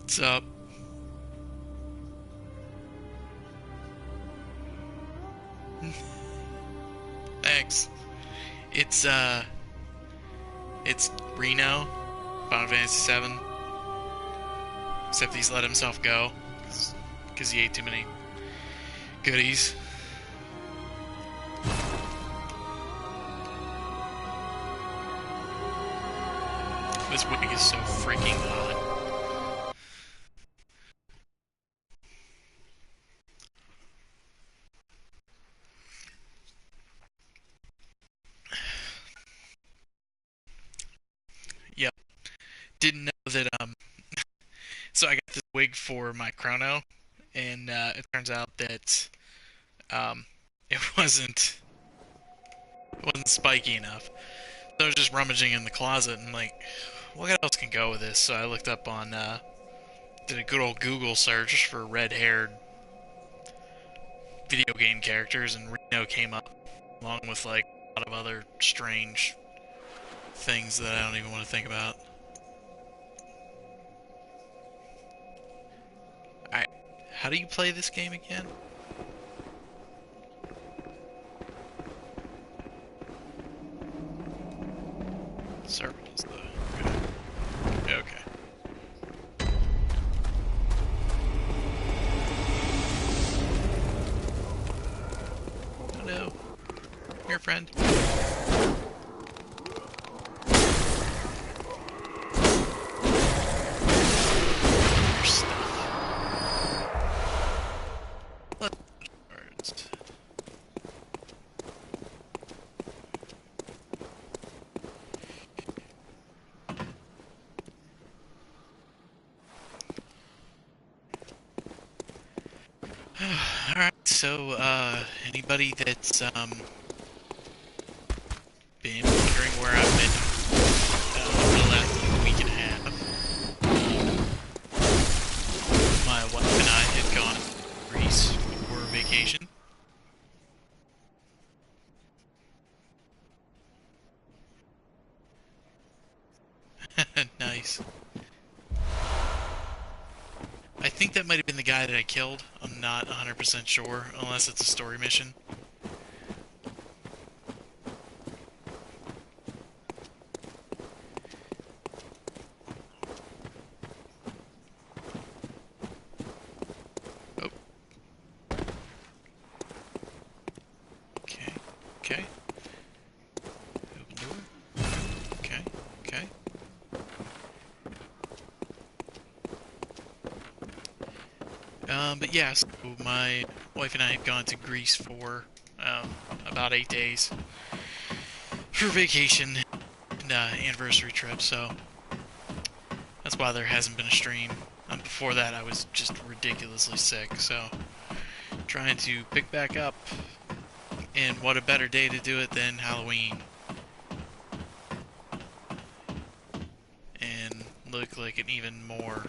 What's up? Thanks. It's it's Reno, Final Fantasy 7. Except he's let himself go because he ate too many goodies. This wig is so freaking hot. Yep. Didn't know that so I got this wig for my chrono, and it turns out that um it wasn't spiky enough. So I was just rummaging in the closet and like, what else can go with this? So I looked up on did a good old Google search for red-haired video game characters, and Reno came up along with like a lot of other strange things that I don't even want to think about. Alright, how do you play this game again? Circles, though. Okay. Okay. Oh no. Here, friend. Your stuff. Let's start. Alright, so, anybody that's, been wondering where I've been, for the last week and a half, my wife and I had gone to Greece for vacation. Nice. I think that might have been the guy that I killed. I'm not 100% sure, unless it's a story mission. Oh. Okay. Okay. Open door. Okay. Okay. But yeah, so my wife and I had gone to Greece for about 8 days for vacation and anniversary trip, so that's why there hasn't been a stream. Before that, I was just ridiculously sick, so trying to pick back up, and what a better day to do it than Halloween. And look like an even more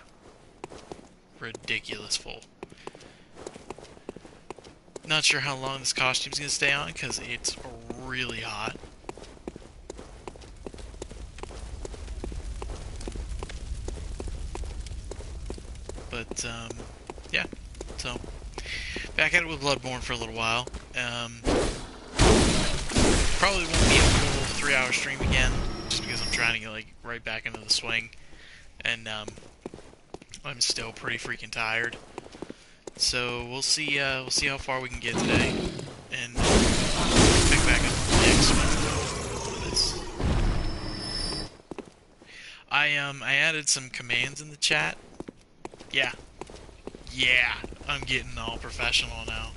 ridiculous fool. Not sure how long this costume's gonna stay on because it's really hot. But yeah. So back at it with Bloodborne for a little while. Probably won't be a full 3-hour stream again, just because I'm trying to get like right back into the swing, and I'm still pretty freaking tired. So we'll see how far we can get today, and pick back up next one. This. I added some commands in the chat. Yeah, yeah, I'm getting all professional now.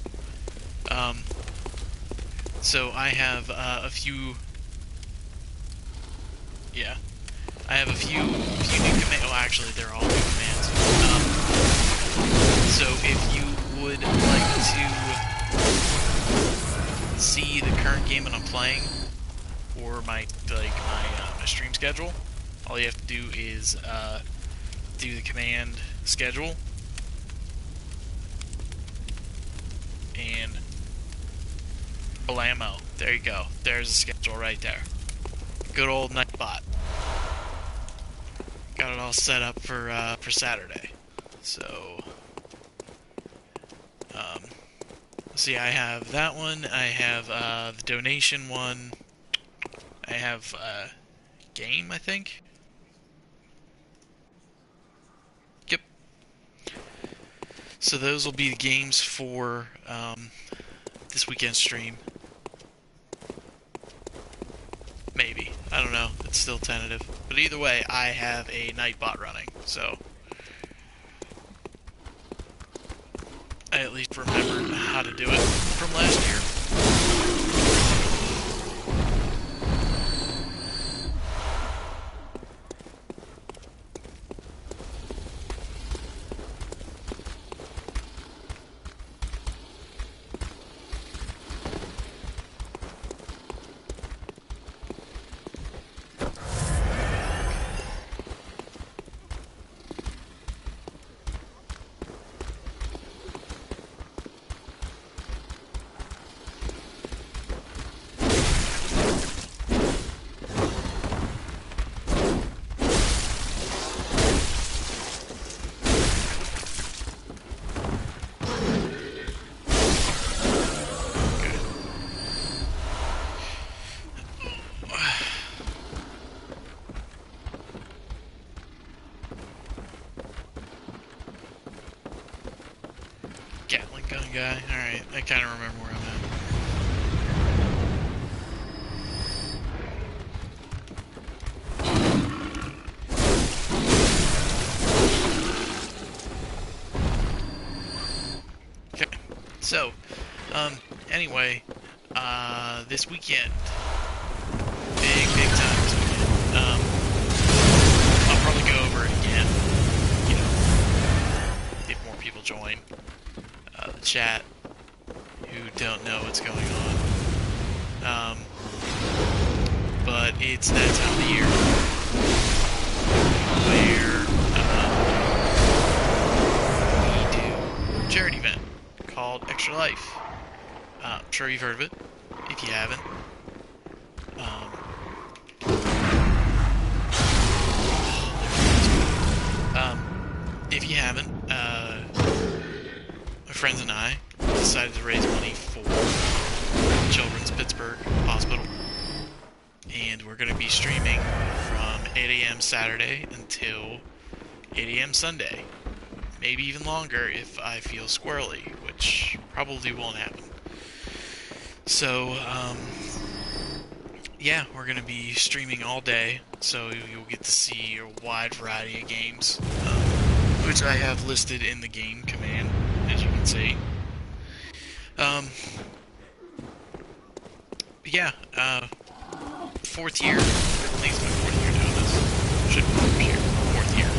So I have a few. Yeah, I have a few new commands. Oh, actually, they're all new commands. So if you would like to see the current game that I'm playing, or my stream schedule, all you have to do is do the command schedule, and blammo. There you go. There's the schedule right there. Good old Nightbot. Got it all set up for Saturday. So, see, I have that one. I have the donation one. I have game, I think. Yep. So those will be the games for this weekend stream. Maybe. I don't know. It's still tentative. But either way, I have a Nightbot running, so I at least remembered how to do it from last year. Gatling gun guy. Alright, I kind of remember where I'm at. Okay, so, anyway, this weekend, big time this weekend, I'll probably go over it again, you know, if more people join. The chat who don't know what's going on. But it's that time of the year where we do a charity event called Extra Life. I'm sure you've heard of it. If you haven't, if you haven't, my friends and I decided to raise money for Children's Pittsburgh Hospital, and we're going to be streaming from 8 a.m. Saturday until 8 a.m. Sunday. Maybe even longer if I feel squirrely, which probably won't happen. So, yeah, we're going to be streaming all day, so you'll get to see a wide variety of games, which I have listed in the game command, as you can see. Yeah, fourth year. I think it's my fourth year doing this. Should be fourth year.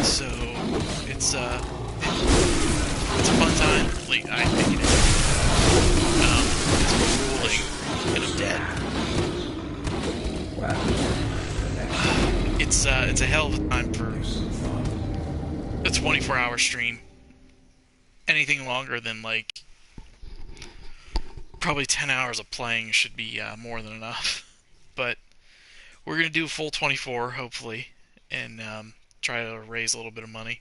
So it's a fun time. Like, I think it is. It's grueling, and I'm dead. Wow. It's a hell of a time for a 24-hour stream. Anything longer than, like, probably 10 hours of playing should be more than enough. But we're going to do a full 24, hopefully, and try to raise a little bit of money.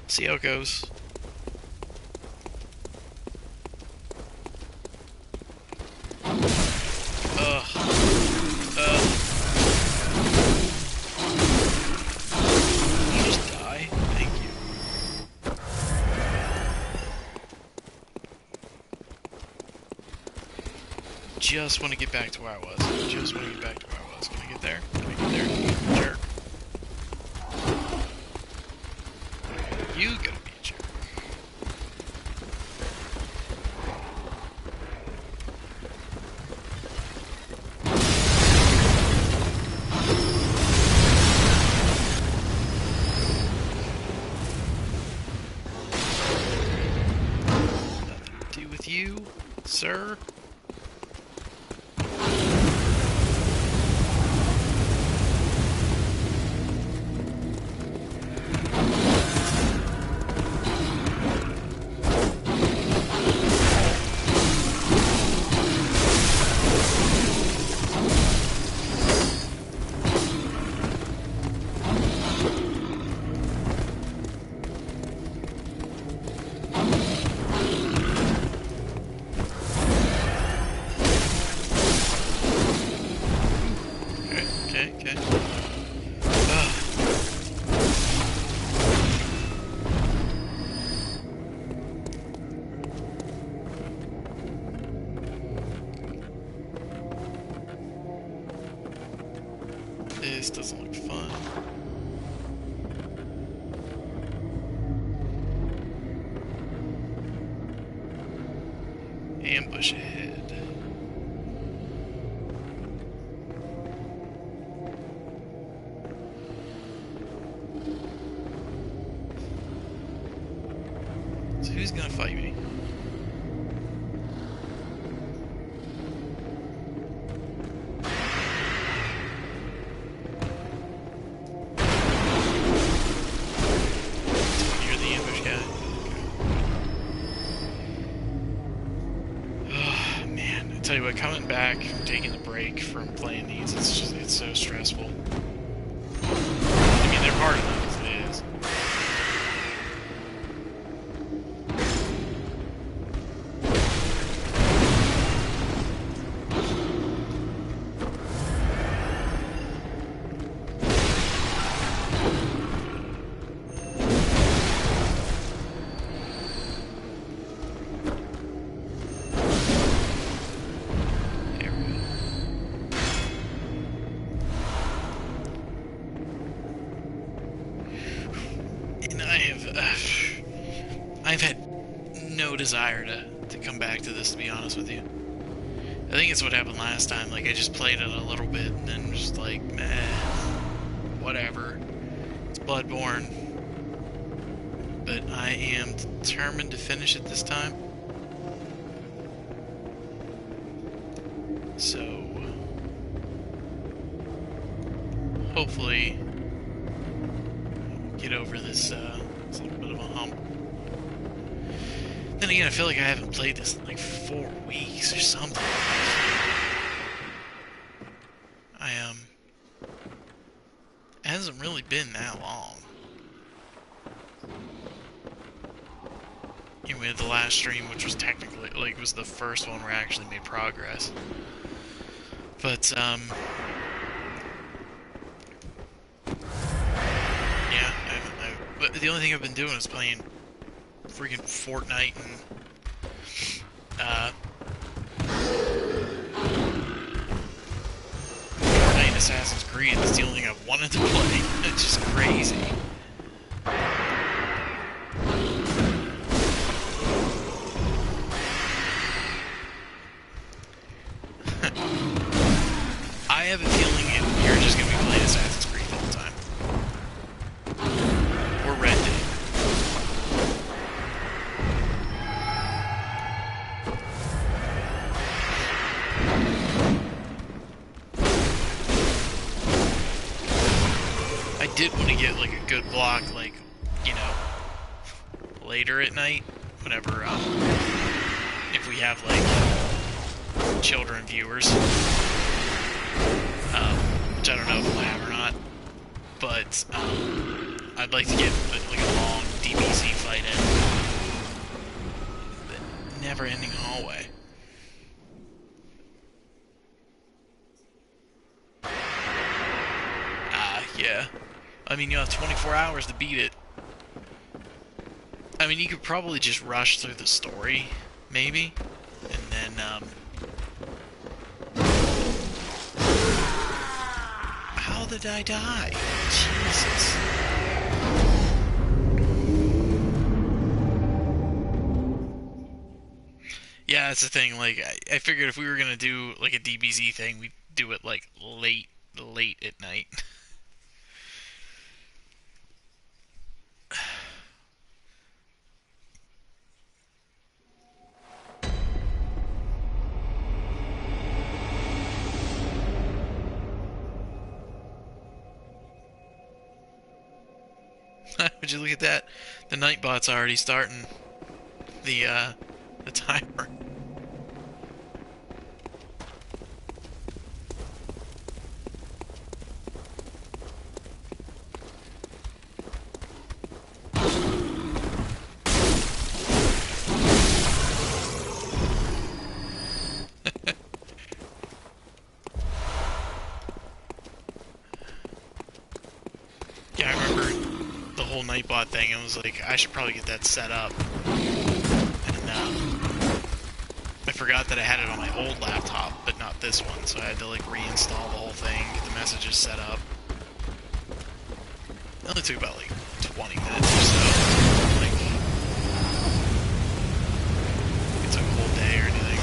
See how it goes. Did you just die? Thank you. Just want to get back to where I was. Just want to get back to where I was. Can I get there? Can I get there? Jerk. You gotta be a jerk. Nothing to do with you, sir. Ambush ahead. So who's gonna fight me? You're the ambush guy. Oh man, I tell you what, coming back from taking the break from playing these, it's so stressful. I mean, they're hard enough as it is. I've had no desire to come back to this, to be honest with you. I think it's what happened last time. Like, I just played it a little bit and then just like, meh, whatever. It's Bloodborne. But I am determined to finish it this time. So, hopefully, get over this, this little bit of a hump. Then again, I feel like I haven't played this in like 4 weeks or something. It hasn't really been that long. You know, we had the last stream, which was technically, like, was the first one where I actually made progress. But, yeah, but the only thing I've been doing is playing freaking Fortnite and, Fortnite and Assassin's Creed. That's the only thing I've wanted to play. It's just crazy. I have a feeling you're just going to be playing Assassin's Creed all the time. Or Red Dead. I did want to get, like, a good block, like, you know, later at night, whenever, if we have, like, children viewers. Which I don't know if we'll have or not, but I'd like to get like a long DBZ fight in. The never-ending hallway. Yeah. I mean, you have 24 hours to beat it. I mean, you could probably just rush through the story, maybe, and then, how did I die? Jesus. Yeah, that's the thing, like, I figured if we were gonna do, like, a DBZ thing, we'd do it, like, late at night. Would you look at that? The Nightbot's already starting the timer. Yeah, I remember the whole Nightbot thing. I was like, I should probably get that set up. And I forgot that I had it on my old laptop, but not this one, so I had to like reinstall the whole thing, get the messages set up. It only took about like 20 minutes or so. Like, it took a whole day or anything.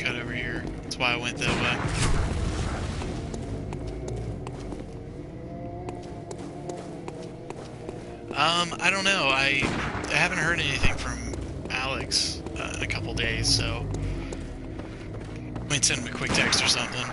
shortcut over here. That's why I went that way. I don't know. I haven't heard anything from Alex in a couple days, so I might send him a quick text or something.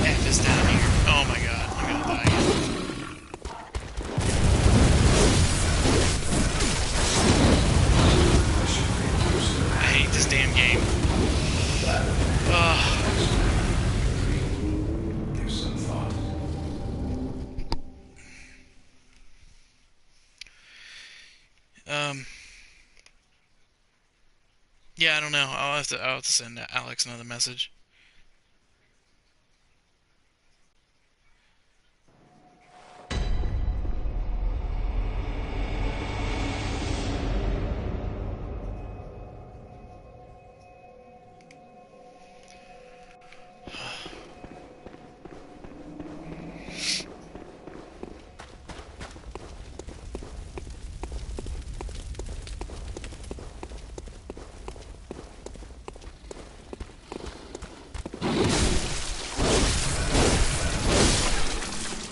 F is down here. Oh my god, I'm gonna die again. I hate this damn game. Ugh. Yeah, I don't know. I'll have to send Alex another message.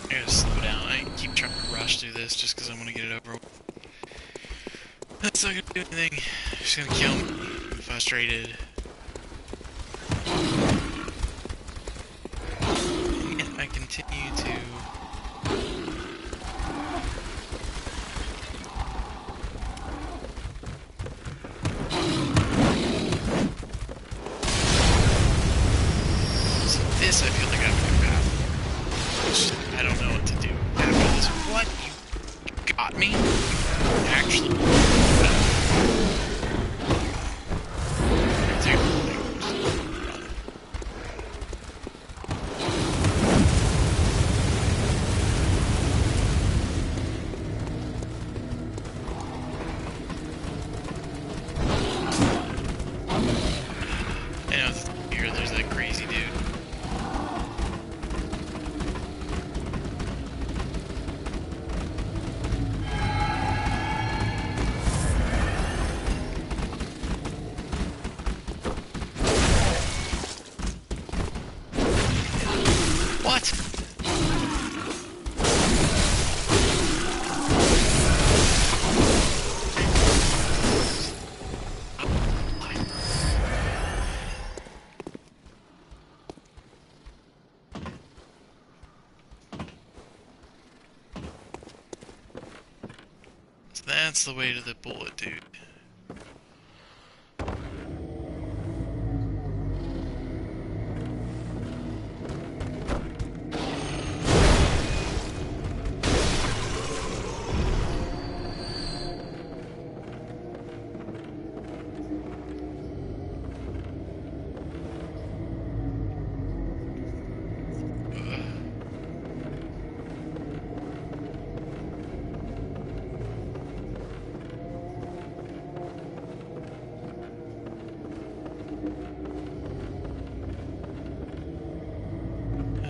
I gotta slow down. I keep trying to rush through this just because I want to get it over with. That's not gonna do anything. Just gonna kill me. I'm frustrated. And I continue to... So this I feel like I have a good path for. Which I don't know what to do after this. What? You got me? Actually... There's that crazy dude. What? So that's the way to the bullet, dude.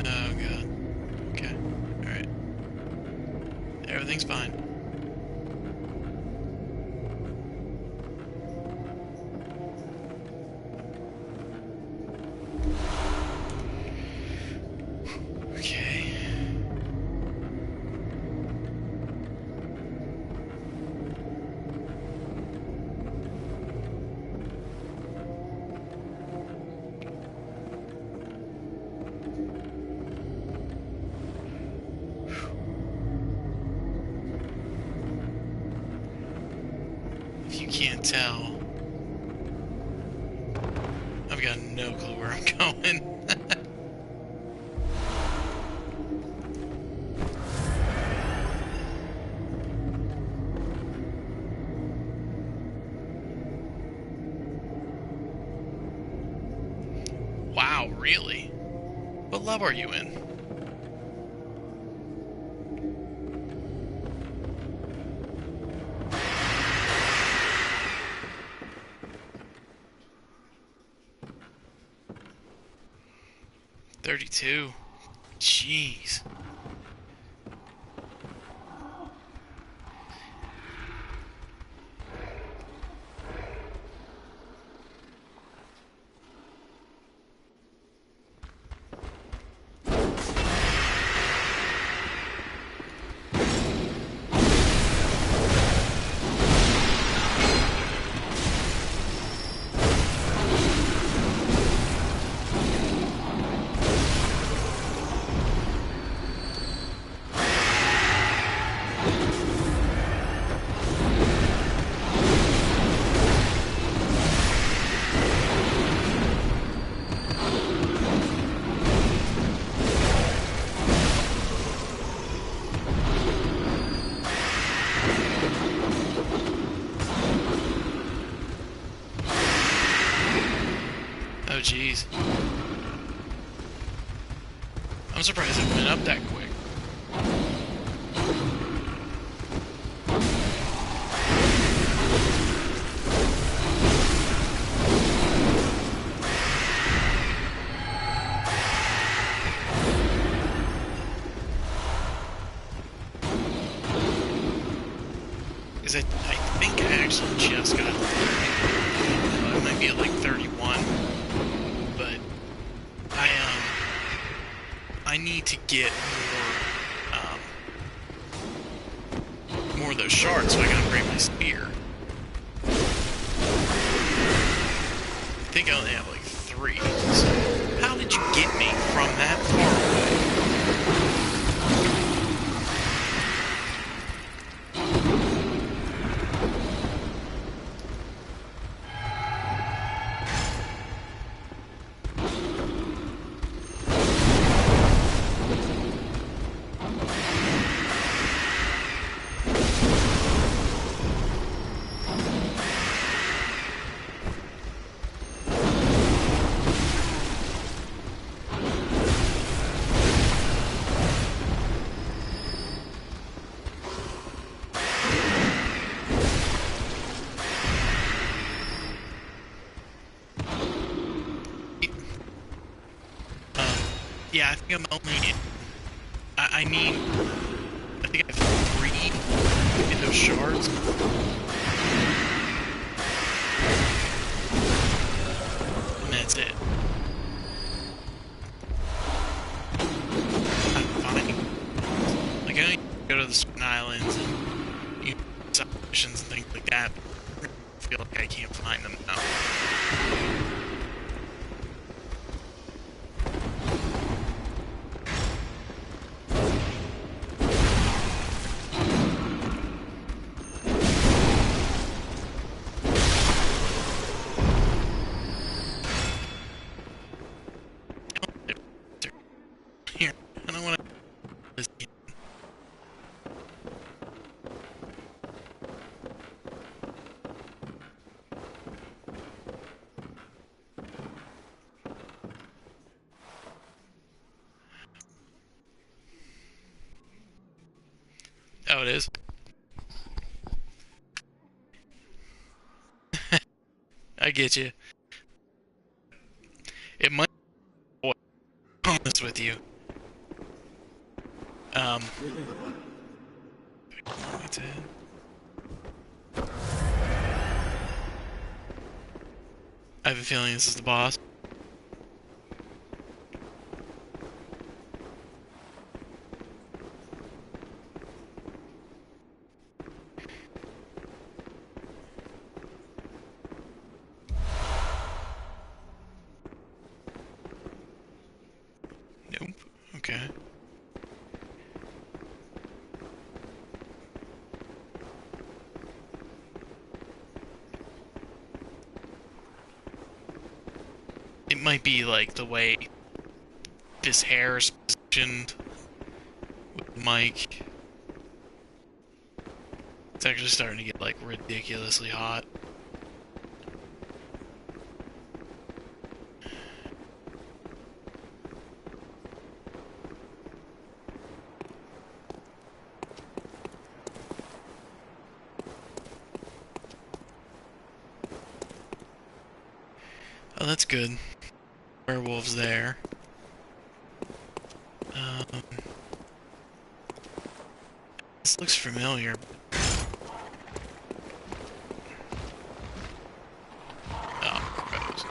Oh god. Okay. Alright. Everything's fine. Okay. If you can't tell, I've got no clue where I'm going. Wow, really? What level are you in? $32. Jeez. Oh, jeez. I'm surprised it went up that quick. Because I think I actually just got 30. It might be at like 31. But I need to get more of those shards so I can upgrade my spear. I think I only have like 3. So how did you get me from that far away? Yeah, I think I'm only... I mean... I think I have 3 in those shards. And that's it. I'm fine. Like, I need to go to the Swing Islands and, you know, some missions and things like that. But I feel like I can't find them now. Here, I don't want to... Oh, it is? I get you. It might be honest with you. That's it. I have a feeling this is the boss. Nope. Okay. It might be like the way this hair is positioned with the mic. It's actually starting to get like ridiculously hot. that's good. Werewolves there. This looks familiar. Oh, gross.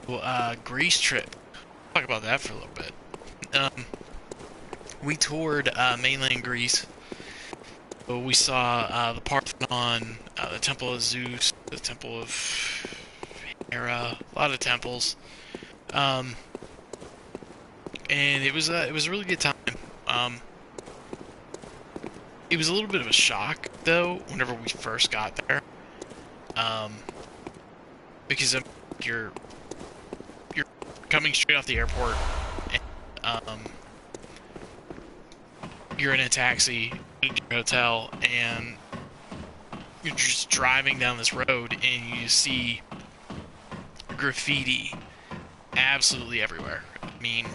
Well, Greece trip. Talk about that for a little bit. We toured mainland Greece. So we saw the Parthenon, the Temple of Zeus, the Temple of Hera, a lot of temples. Um, and it was a really good time. Um, it was a little bit of a shock though whenever we first got there, um, because you're you're coming straight off the airport, and you're in a taxi to your hotel, and you're just driving down this road, and you see graffiti absolutely everywhere. I mean,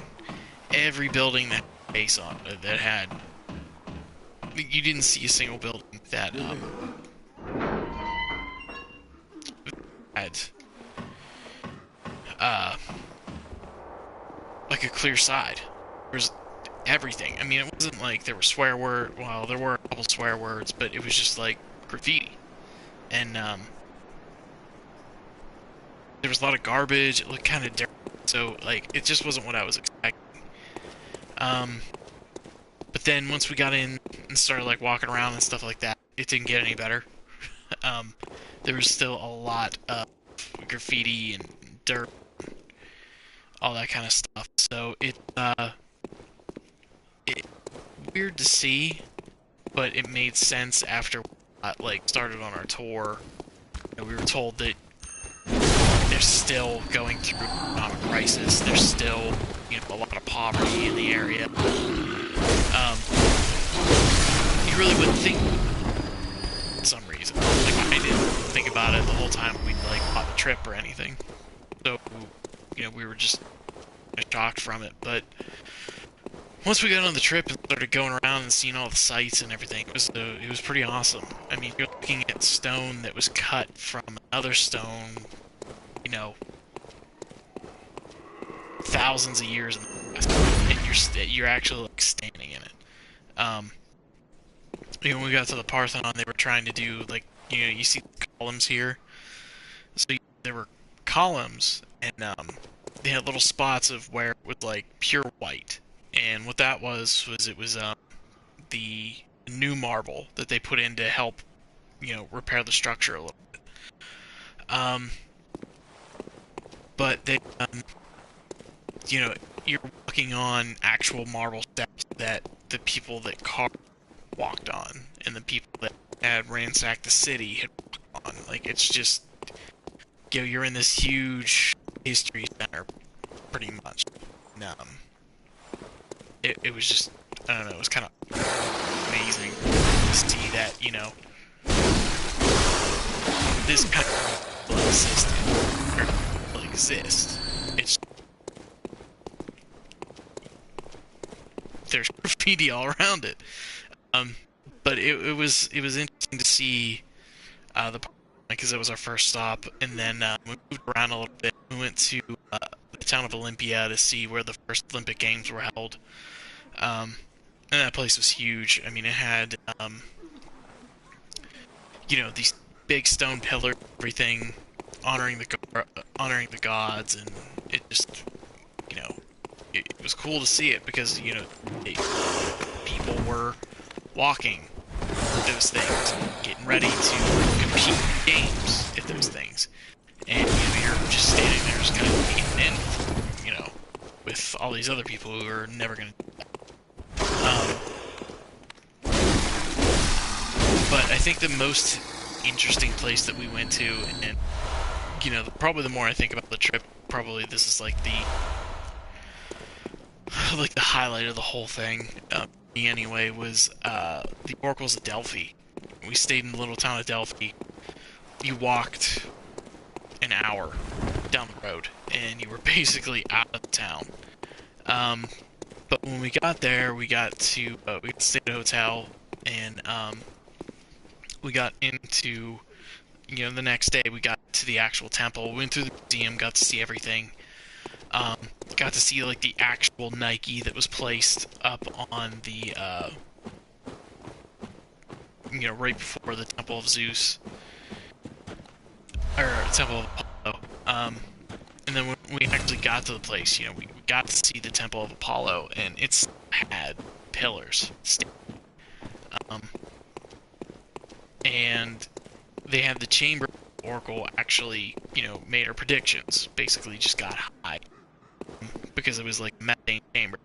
every building that had face on that had, you didn't see a single building that had uh like a clear side. There was everything. I mean, it wasn't like there were swear word. Well, there were a couple swear words, but it was just like graffiti, and there was a lot of garbage. It looked kind of dirty, so like it just wasn't what I was expecting. Um, but then once we got in and started like walking around and stuff like that, it didn't get any better. Um, there was still a lot of graffiti and dirt, all that kind of stuff. So it weird to see, but it made sense after we like started on our tour. And we were told that they're still going through an economic crisis. There's still, a lot of poverty in the area. You really wouldn't think, for some reason. Like, I didn't think about it the whole time we like bought the trip or anything. So, we were just shocked from it. But once we got on the trip and started going around and seeing all the sights and everything, it was pretty awesome. I mean, you're looking at stone that was cut from another stone, thousands of years in the past, and you're actually like standing in it. When we got to the Parthenon, they were trying to do like, you see columns here, so there were columns, and they had little spots of where it was like pure white, and what that was it was the new marble that they put in to help repair the structure a little bit. But they you're walking on actual marble steps that the people that carved walked on, and the people that had ransacked the city had walked on. Like, it's just, you're in this huge history center, pretty much. And, it was just, I don't know, it was kind of amazing to see that, this kind of will exist. It's, there's graffiti all around it. But it was interesting to see the because it was our first stop, and then we moved around a little bit. We went to the town of Olympia to see where the first Olympic Games were held. And that place was huge. I mean, it had these big stone pillars, everything honoring the gods, and it just it was cool to see it because people were walking those things, getting ready to compete in games at those things, and you're just standing there, just kind of beating in, with all these other people who are never gonna do that. But I think the most interesting place that we went to, and probably the more I think about the trip, probably this is like the like the highlight of the whole thing. Me anyway was the oracles of Delphi. We stayed in the little town of Delphi. You walked an hour down the road, and you were basically out of the town. Um, but when we got there, we got to stay at a hotel, and we got into the next day we got to the actual temple, went through the museum, got to see everything. Um, got to see like the actual Nike that was placed up on the right before the Temple of Zeus or Temple of Apollo. And then when we actually got to the place, we got to see the Temple of Apollo, and it's had pillars. Um, and they had the chamber oracle actually, made her predictions. Basically, just got high because it was like a methane chamber.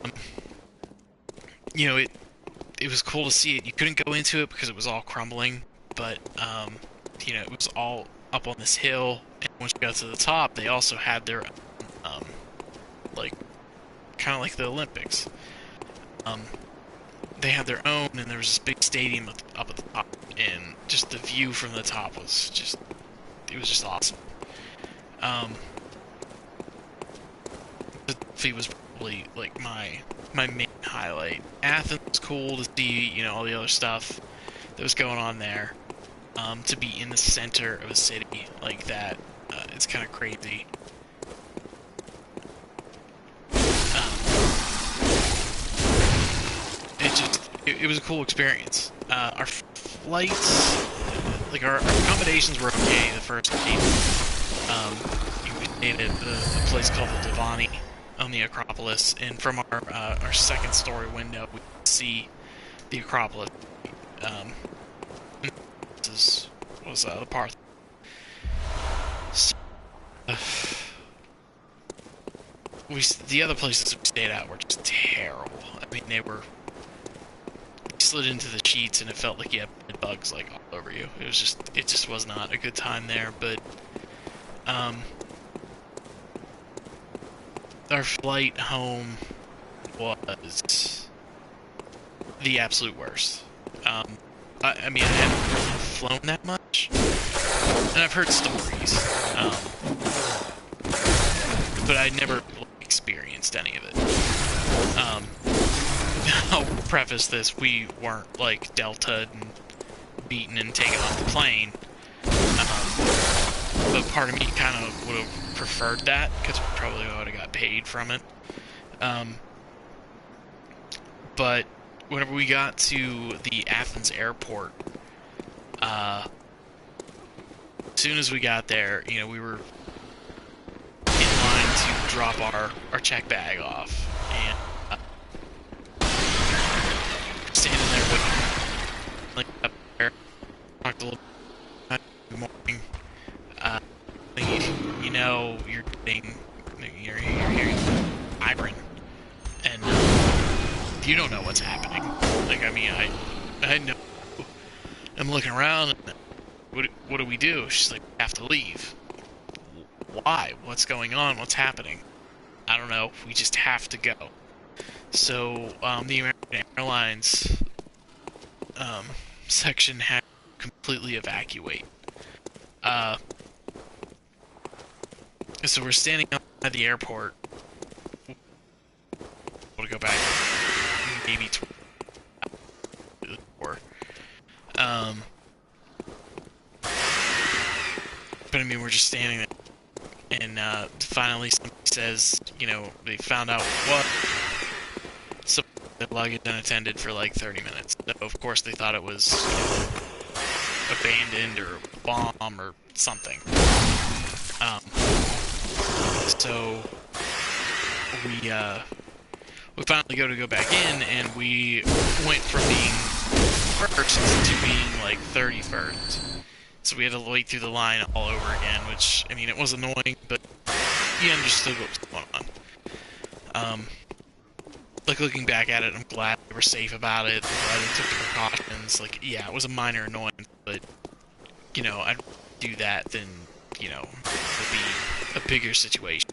Um, it was cool to see it. You couldn't go into it because it was all crumbling, but it was all up on this hill. And once you got to the top, they also had their like kind of like the Olympics. They had their own, and there was this big stadium up at the top, and just the view from the top was just awesome. The fee was probably like my main highlight. Athens was cool to see, all the other stuff that was going on there. To be in the center of a city like that, it's kind of crazy. It was a cool experience. Our flights, like our accommodations were okay the first day. We stayed at a place called the Divani on the Acropolis, and from our second story window, we could see the Acropolis. This was the Parthenon. So, the other places we stayed at were just terrible. I mean, you slid into the sheets and it felt like you had bed bugs like all over you. It just was not a good time there. But our flight home was the absolute worst. I mean, I hadn't flown that much, and I've heard stories, but I'd never experienced any of it. I'll preface this: we weren't like Delta and beaten and taken off the plane, but part of me kind of would have preferred that because we probably would have got paid from it. But whenever we got to the Athens airport, as soon as we got there, we were in line to drop our check bag off, and standing there waiting, like up there, talked a little bit. Good morning. You're hearing Iron, and you don't know what's happening. Like, I mean, I know. I'm looking around, and what do we do? She's like, we have to leave. Why? What's going on? What's happening? I don't know. We just have to go. So, the American Airlines section had to completely evacuate. So we're standing up at the airport. We'll go back maybe 24. But I mean, we're just standing there, and finally somebody says, they found out what. So the luggage unattended for like 30 minutes. So of course they thought it was abandoned or a bomb or something. So we finally go back in, and we went from being first to being like 31st. So we had to wait through the line all over again, which, I mean, it was annoying, but you understood what was going on. Like, looking back at it, I'm glad they were safe about it. I'm glad they took the precautions. Like, yeah, it was a minor annoyance, but, I do that, then, you know, it'll be a bigger situation.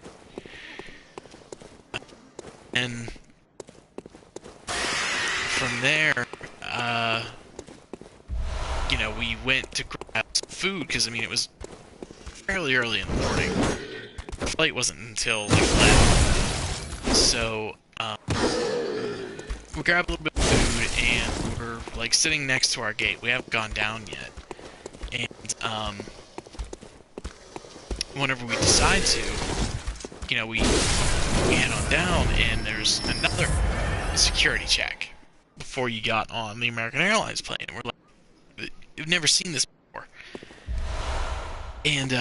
And from there, you know, we went to grab some food, because, I mean, it was fairly early in the morning. The flight wasn't until, like, 11. So, we grabbed a little bit of food, and we're, like, sitting next to our gate. We haven't gone down yet. And, whenever we decide to, you know, we head on down, and there's another security check before you got on the American Airlines plane. And we're like, we've never seen this before. And,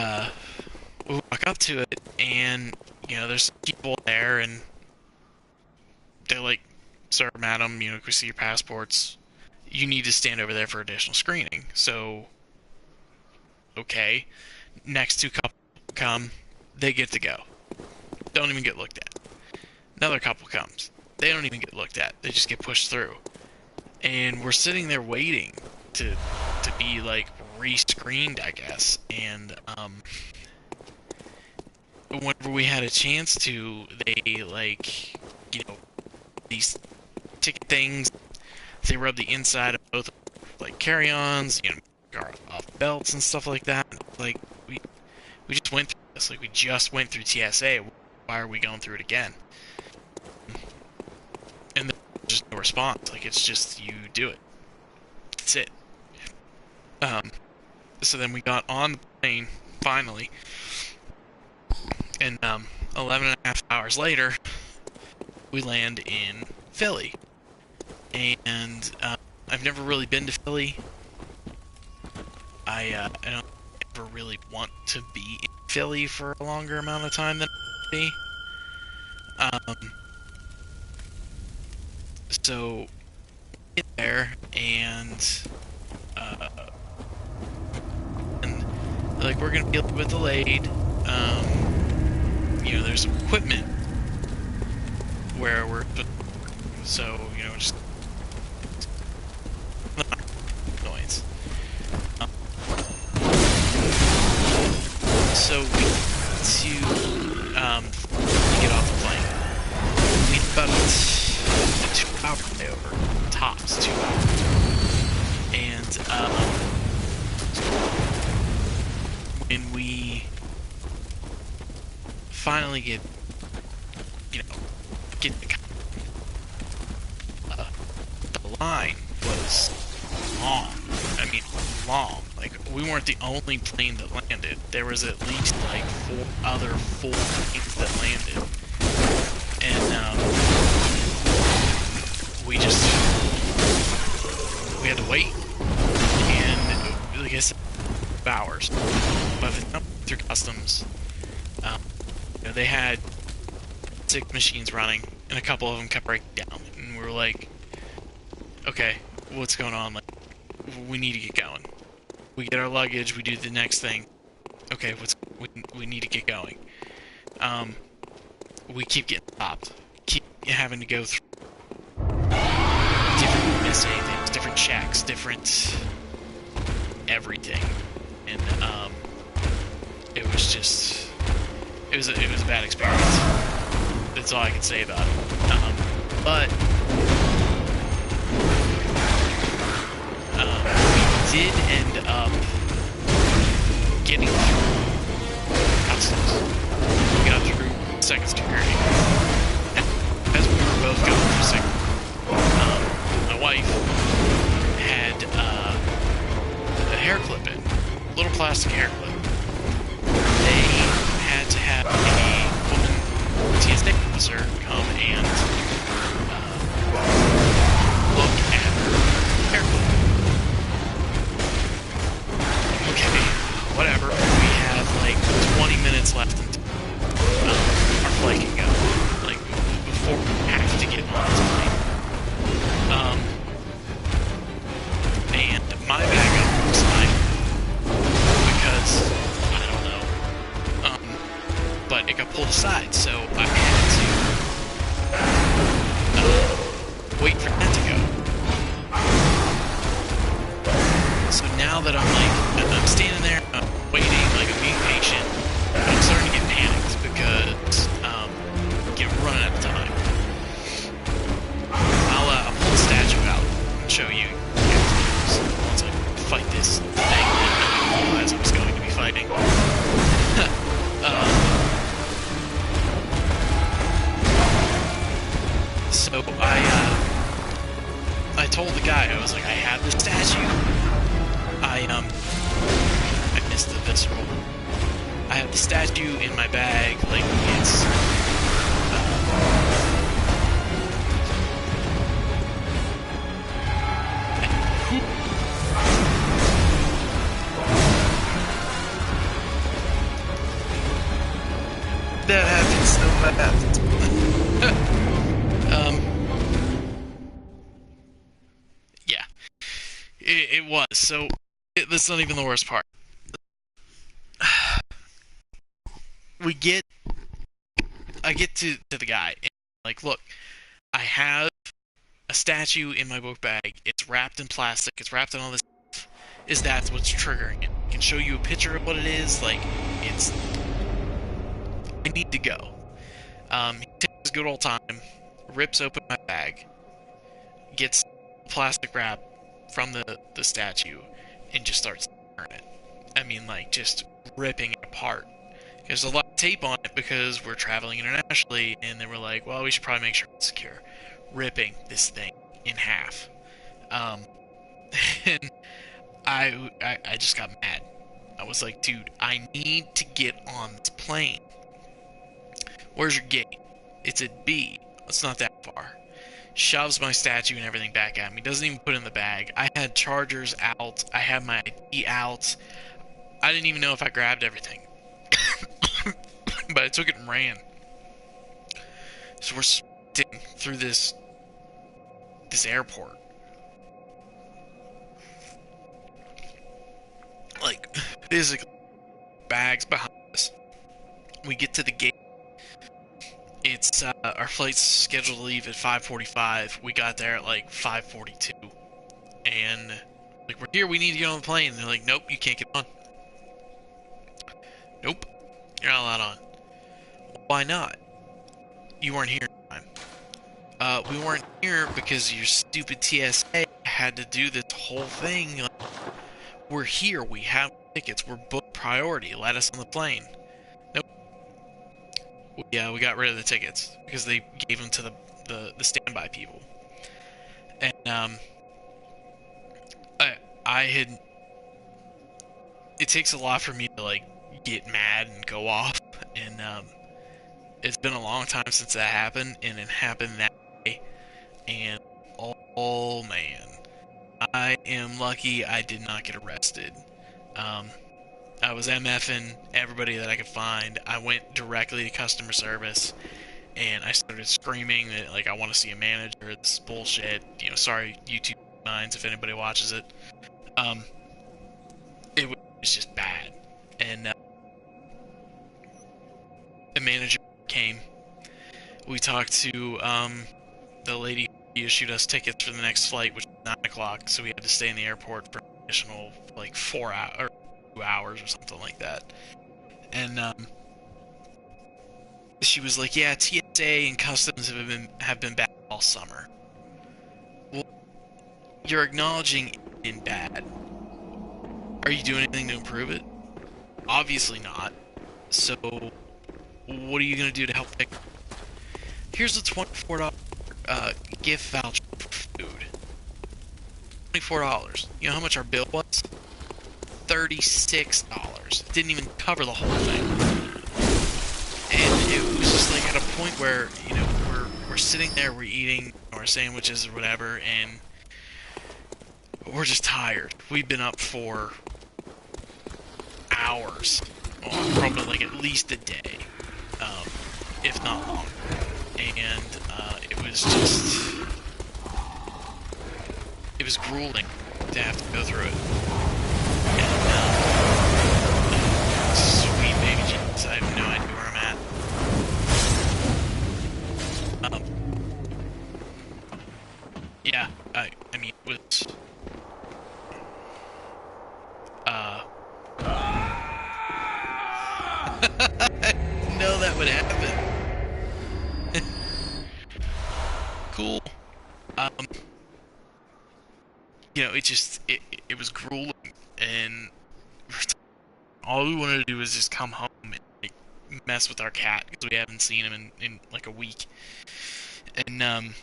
we walk up to it, and, you know, there's people there, and they're like, "Sir, madam, you know, can we see your passports? You need to stand over there for additional screening." So, okay. Next two couple come, they get to go. Don't even get looked at. Another couple comes. They don't even get looked at. They just get pushed through. And we're sitting there waiting to be, like, re-screened, I guess. And, whenever we had a chance to, they, like, you know, these ticket things, they rub the inside of both, like, carry-ons, you know, off belts and stuff like that. Like, we just went through this. Like, we just went through TSA. Why are we going through it again? And there's just no response. Like, it's just, you do it. That's it. So then we got on the plane, finally, and 11 and a half hours later, we land in Philly. And I've never really been to Philly. I don't ever really want to be in Philly for a longer amount of time than I be. So get there, and like, we're gonna be a little bit delayed. You know, there's some equipment where we're, so, you know, just noise. So we get off the plane. We had about a 2-hour layover, tops 2 hours, and when we finally get, you know, the line was long. I mean, long. Like, we weren't the only plane that landed. There was at least, like, 4 other full planes that landed. And, we had to wait. And, like I said, hours. But through customs, you know, they had 6 machines running, and a couple of them kept breaking down. And we were like, okay, what's going on? Like, we need to get going. We get our luggage, we do the next thing. Okay, we need to get going. We keep getting stopped. Keep having to go through different missing things, different checks, different everything. And it was just, it was a bad experience. That's all I can say about it. But we did end up getting through customs. We got through second security. And as we were both going through second, my wife had a hair clip in, a little plastic hair clip. They had to have a woman TSA officer come and look at her hair clip. Okay, whatever. We have like 20 minutes left until our flight can go. Like, before we have to get on this plane. And my bag was fine because I don't know. But it got pulled aside, so I had to wait for that to go. So now that I'm standing there, waiting vacation, I'm starting to get panicked because we're running out of time. I'll pull the statue out and show you once I fight this thing that I didn't realize I was going to be fighting. So I told the guy, I was like, I have the statue. I missed the visceral. I have the statue in my bag, like, it's, that happens so fast. yeah. It was, so, that's not even the worst part. I get to the guy, and like, look, I have a statue in my book bag. It's wrapped in plastic. It's wrapped in all this stuff. Is that what's triggering it? I can show you a picture of what it is. Like, it's... I need to go. He takes his good old time, rips open my bag, gets plastic wrap from the statue, and just starts tearing it. I mean, like, just ripping it apart. There's a lot of tape on it because we're traveling internationally, and they were like, well, we should probably make sure it's secure. Ripping this thing in half. And I just got mad. I was like, dude, I need to get on this plane. Where's your gate? It's at B. It's not that far. Shoves my statue and everything back at me. Doesn't even put it in the bag. I had chargers out. I had my ID out. I didn't even know if I grabbed everything. But I took it and ran. So we're sitting through this airport. Like, physically, bags behind us. We get to the gate. It's, our flight's scheduled to leave at 5:45. We got there at, like, 5:42. And, like, we're here, we need to get on the plane. And they're like, nope, you can't get on. Nope, you're not allowed on. Why not? You weren't here in time. We weren't here because your stupid TSA had to do this whole thing. Like, we're here, we have tickets, we're booked priority, let us on the plane. Nope. Yeah, we got rid of the tickets because they gave them to the standby people. And, I had... It takes a lot for me to, like, get mad and go off, and, it's been a long time since that happened, and it happened that day, and oh man, I am lucky I did not get arrested. I was MFing everybody that I could find. I went directly to customer service, and I started screaming that, like, I want to see a manager, this is bullshit, you know, sorry, YouTube minds, if anybody watches it. It was just bad, and, the manager came. We talked to the lady who issued us tickets for the next flight, which was 9 o'clock, so we had to stay in the airport for an additional, like, 4 hours, or 2 hours or something like that. And she was like, yeah, TSA and customs have been bad all summer. Well, you're acknowledging it's been bad. Are you doing anything to improve it? Obviously not. So what are you gonna do to help fix it? Here's a $24 gift voucher for food. $24. You know how much our bill was? $36. Didn't even cover the whole thing. And it was just like at a point where, you know, we're sitting there, we're eating our sandwiches or whatever, and we're just tired. We've been up for hours. Well, probably like at least a day. If not longer. And it was just... It was grueling to have to go through it. And, sweet baby Jesus, I have no idea where I'm at. Yeah, I mean, it was... Um, it was grueling, and all we wanted to do was just come home and like, mess with our cat because we haven't seen him in like a week. And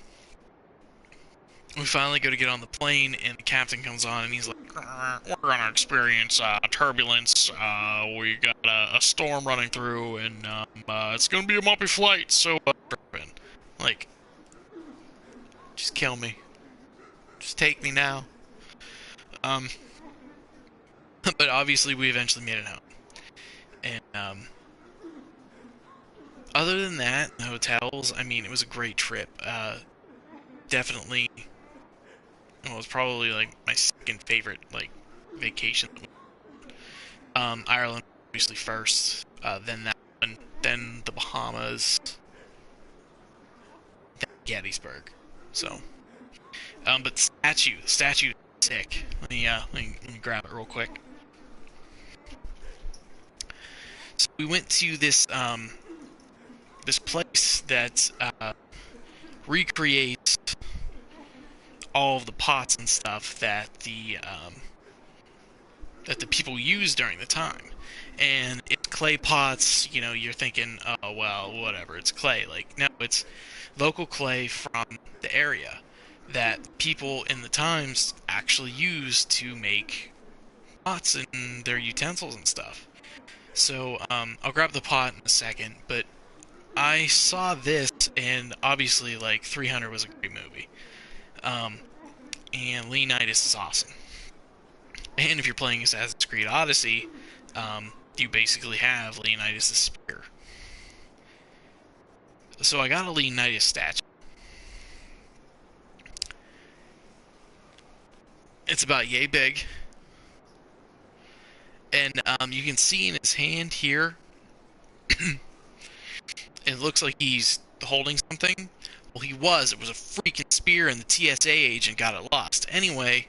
we finally go to get on the plane, and the captain comes on, and he's like, "We're gonna experience turbulence. We got a storm running through, and it's gonna be a bumpy flight. So, like, just kill me. Just take me now." Um, but obviously, we eventually made it home. And other than that, the hotels. I mean, it was a great trip. Definitely, well, it was probably like my second favorite like vacation. Ireland obviously first, then that one, then the Bahamas, then Gettysburg. So, but the statue is sick. Let me grab it real quick. So we went to this place that recreates all of the pots and stuff that the people used during the time. And it's clay pots, you're thinking, oh, well, whatever, it's clay. Like, no, it's local clay from the area that people in the times actually used to make pots and their utensils and stuff. So, I'll grab the pot in a second, but I saw this, and obviously, like, 300 was a great movie. Um, and Leonidas is awesome. And if you're playing Assassin's Creed Odyssey, you basically have Leonidas' spear. So I got a Leonidas statue. It's about yay big, and you can see in his hand here, it looks like he's holding something. Well, he was. It was a freaking spear, and the TSA agent got it lost. Anyway,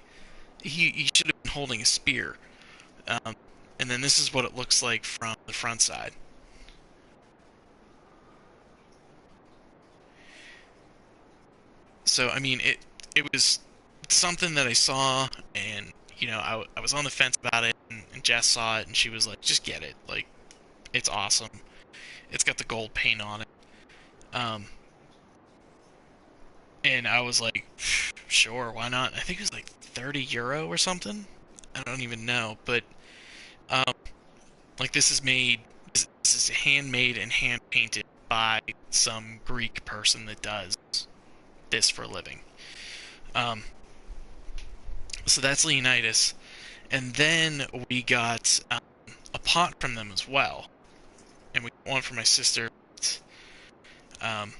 he should have been holding a spear. Um, and then this is what it looks like from the front side. So I mean, it was something that I saw, and I was on the fence about it, and Jess saw it, and she was like, "Just get it, like it's awesome. It's got the gold paint on it." Um, and I was like, "Sure, why not?" I think it was like €30 or something. I don't even know, but um, like this is made. This is handmade and hand painted by some Greek person that does this for a living. Um, so that's Leonidas. And then we got a pot from them as well. And we got one for my sister. Um,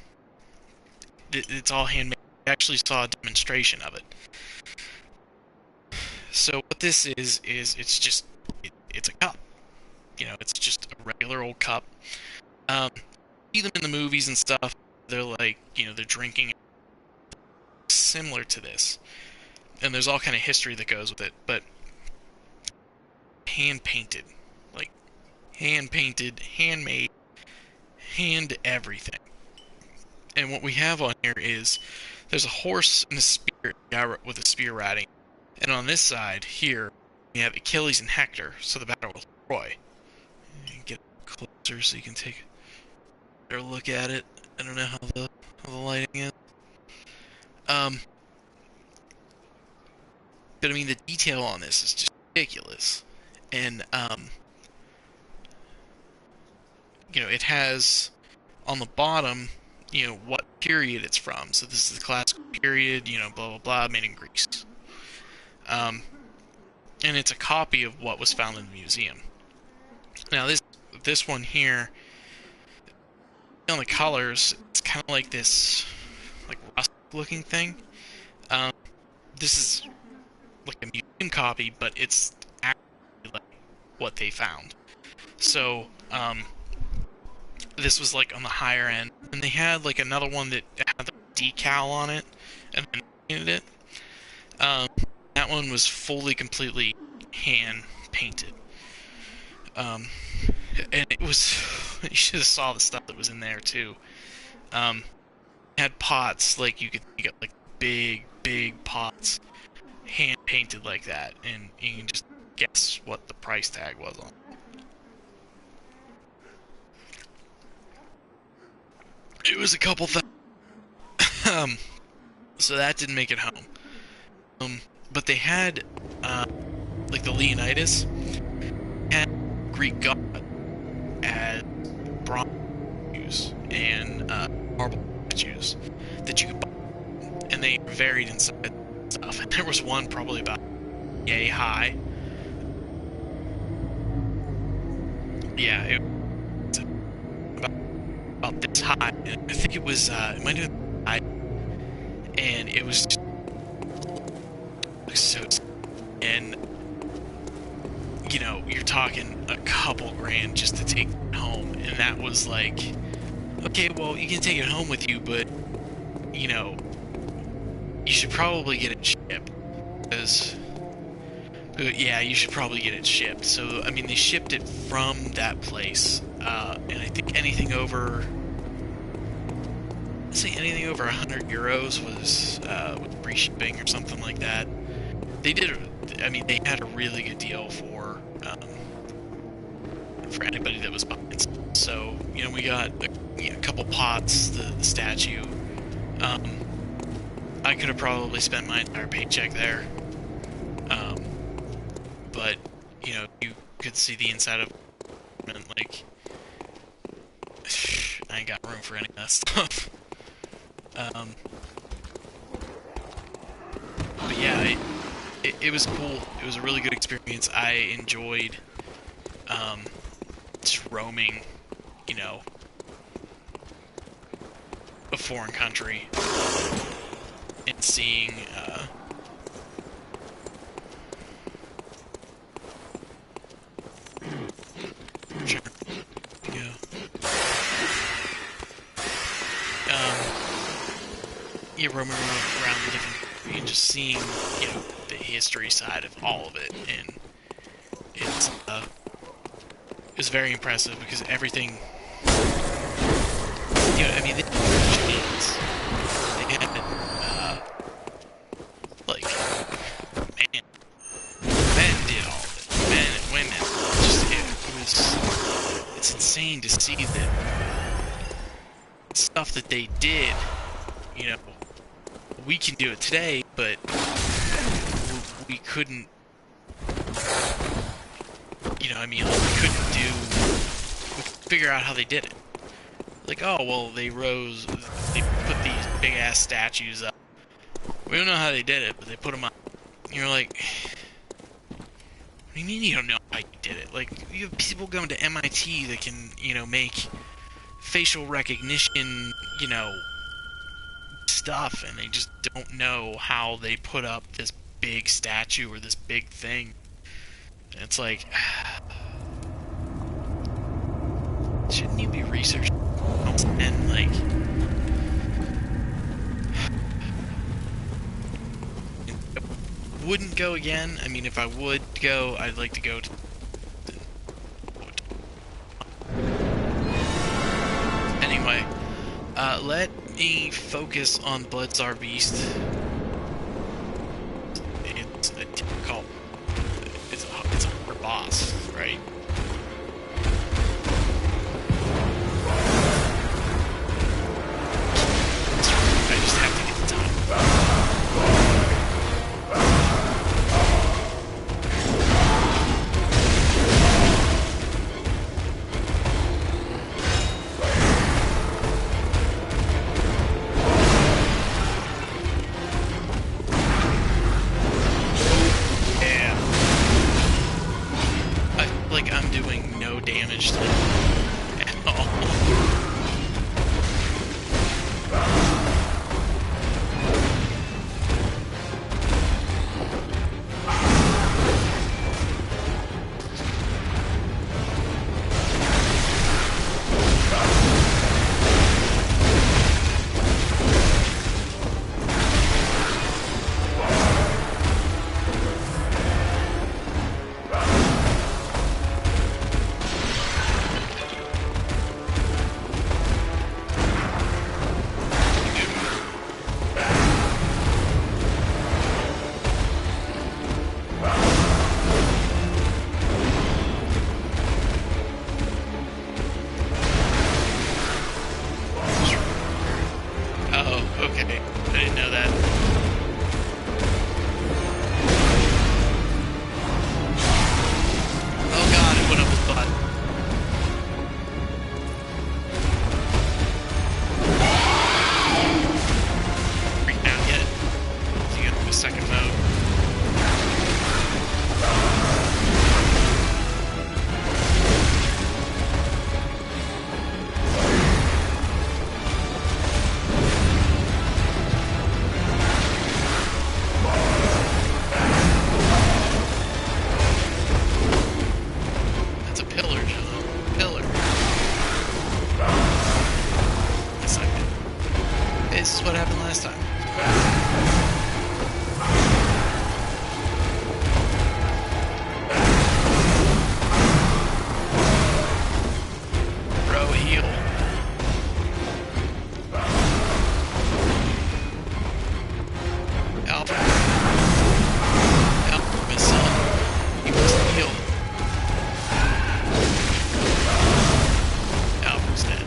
it's all handmade. I actually saw a demonstration of it. So what this is it's a cup. It's just a regular old cup. See them in the movies and stuff. They're like, they're drinking similar to this. And there's all kind of history that goes with it. But hand painted. Like, hand painted, handmade, hand everything. And what we have on here is there's a horse and a spear, a guy with a spear riding. And on this side here, we have Achilles and Hector, so the battle with Troy. Get closer so you can take a better look at it. I don't know how the lighting is. Um, but I mean the detail on this is just ridiculous, and it has on the bottom, what period it's from. So this is the classical period, blah blah blah, made in Greece. Um, and it's a copy of what was found in the museum. Now this one here, on the colors, it's kind of like this, like rust-looking thing. Um, this is like a museum copy, but it's actually like what they found. So this was like on the higher end, and they had like another one that had the decal on it, and then painted it. Um, that one was fully, completely hand painted. Um, and it was you should have saw the stuff that was in there too. It had pots like you got like big pots, hand painted like that, and you can just guess what the price tag was on. It was a couple thousand. So that didn't make it home. But they had, like the Leonidas, had Greek god as bronze and marble statues that you could buy, and they varied inside stuff. And there was one probably about yay high. Yeah, it was about this high. And I think it was, it might have been high, and it was just so, and you know, you're talking a couple grand just to take it home, and that was like, okay, well, you can take it home with you, but you know, you should probably get it shipped, because yeah, you should probably get it shipped. So I mean, they shipped it from that place, and I think anything over, let's say anything over 100 euros was with free shipping or something like that. They did. I mean, they had a really good deal for anybody that was buying. So you know, we got a couple pots, the statue. I could have probably spent my entire paycheck there, but you know, you could see the inside of it, like I ain't got room for any of that stuff. But yeah. It was cool. It was a really good experience. I enjoyed just roaming, you know, a foreign country and seeing sure. Yeah. Yeah, roaming around the different and just seeing, you know, the history side of all of it, and it was very impressive because everything, you know, I mean, they had, like, men did all of it, men and women, it's insane to see that stuff that they did, you know, we can do it today, but we couldn't, you know, I mean, like, we figure out how they did it. Like, oh, well, they put these big-ass statues up. We don't know how they did it, but they put them up. And you're like, what do you mean you don't know how you did it? Like, you have people going to MIT that can, you know, make facial recognition, you know, stuff, and they just don't know how they put up this big statue or this big thing. And it's like, shouldn't you be researching? And like, wouldn't go again. I mean, if I would go, I'd like to go to anyway. Let me focus on Bloodstar Beast. It's a difficult. It's a hard boss, right? I just have to get the time. This is what happened last time. Bro, heal. Alpha. Alpha, my son. You must heal. Alpha's dead.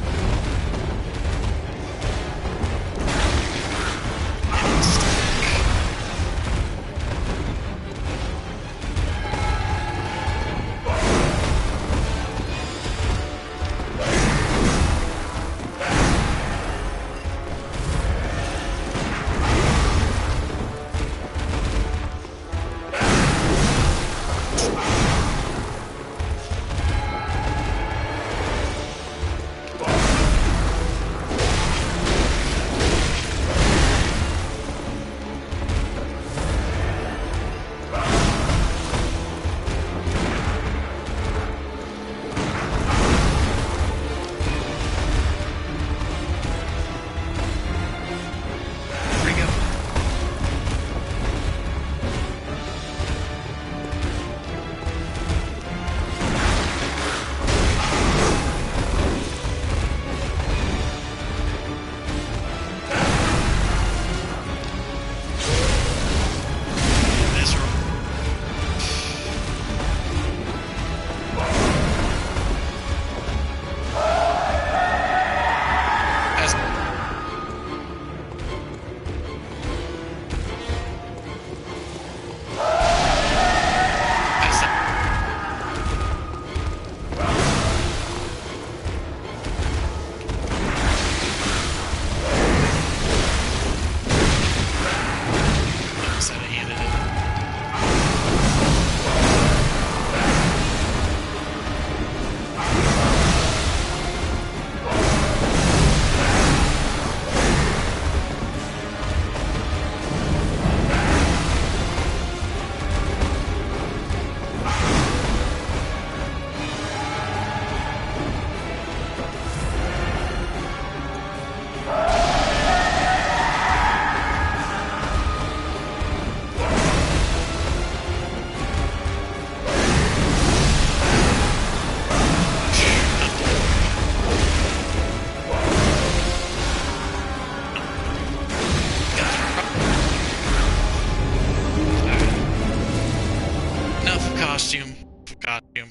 Costume.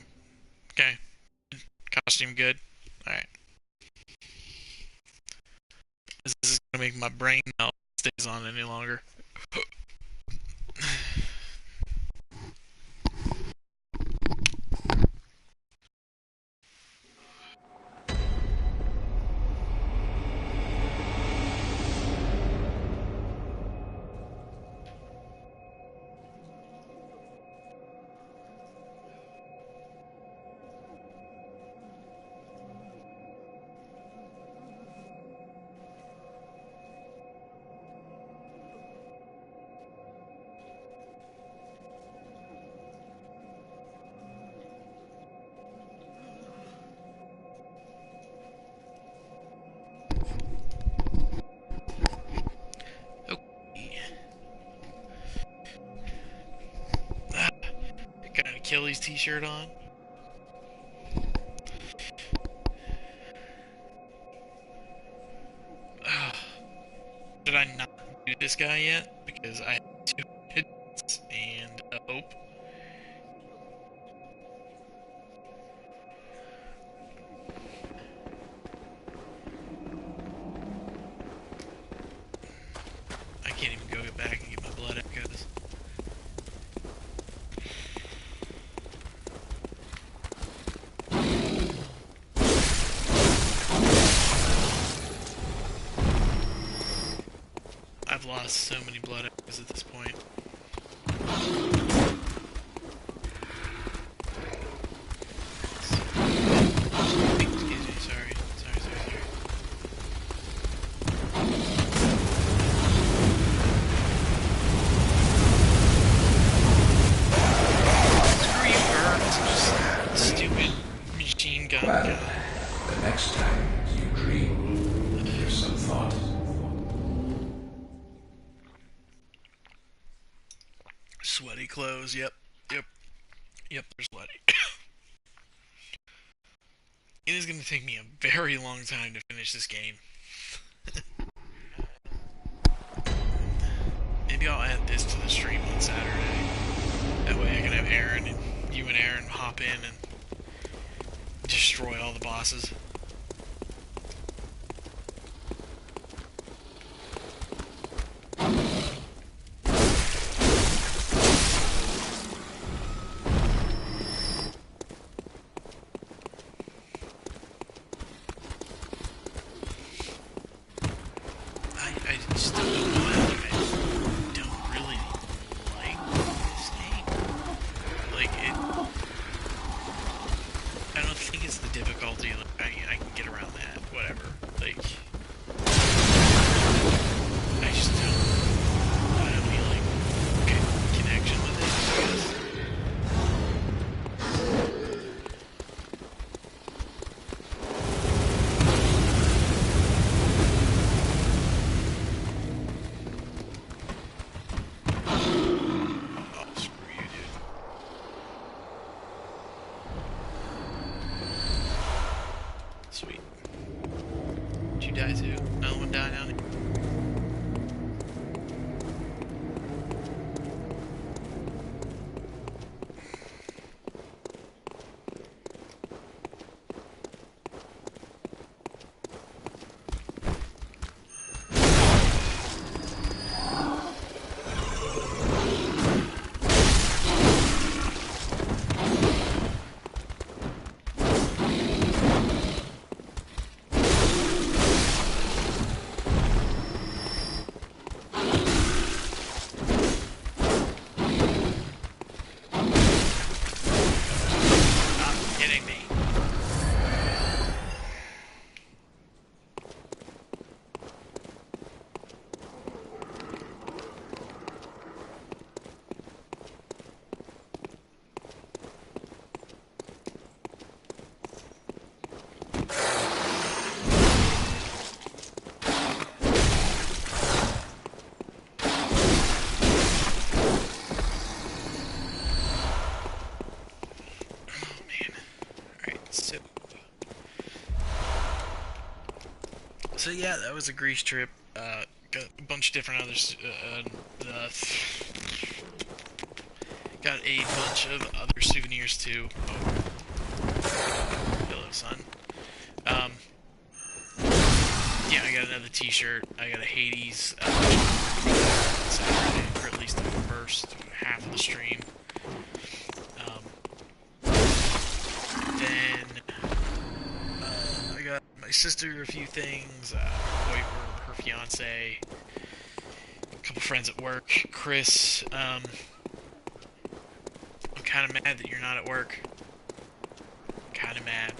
Okay. Costume good. Alright. This is gonna make my brain melt if it stays on any longer. Got an Achilles t-shirt on. Did I not do this guy yet? Because I have 2 hits and a hope. I can't even go back and get my blood echoes. I've lost so many blood echoes at this point. Excuse me, sorry. Screw you, Bert. Stupid machine gun guy. The next time you dream, give some thought. Sweaty clothes. Yep. Yep. Yep. They're sweaty. It is going to take me a very long time to finish this game. Maybe I'll add this to the stream on Saturday. That way I can have Aaron and you and Aaron hop in and destroy all the bosses. I just don't know why. I don't really like this game. Like, I don't think it's the difficulty. Like, I can get around that. Whatever. Like, I just don't have any, like, connection with it, I guess. Oh, screw you, dude. Sweet. Did you die too? Another one died down here? Stop kidding me. Oh man. Alright, so yeah, that was a Greece trip. Got a bunch of different others. Got a bunch of other souvenirs too. Oh, hello, son. Um, yeah, I got another T-shirt. I got a Hades Saturday, or at least the first half of the stream. Then I got my sister a few things. Her fiance, a couple friends at work. Chris, I'm kind of mad that you're not at work. Kind of mad.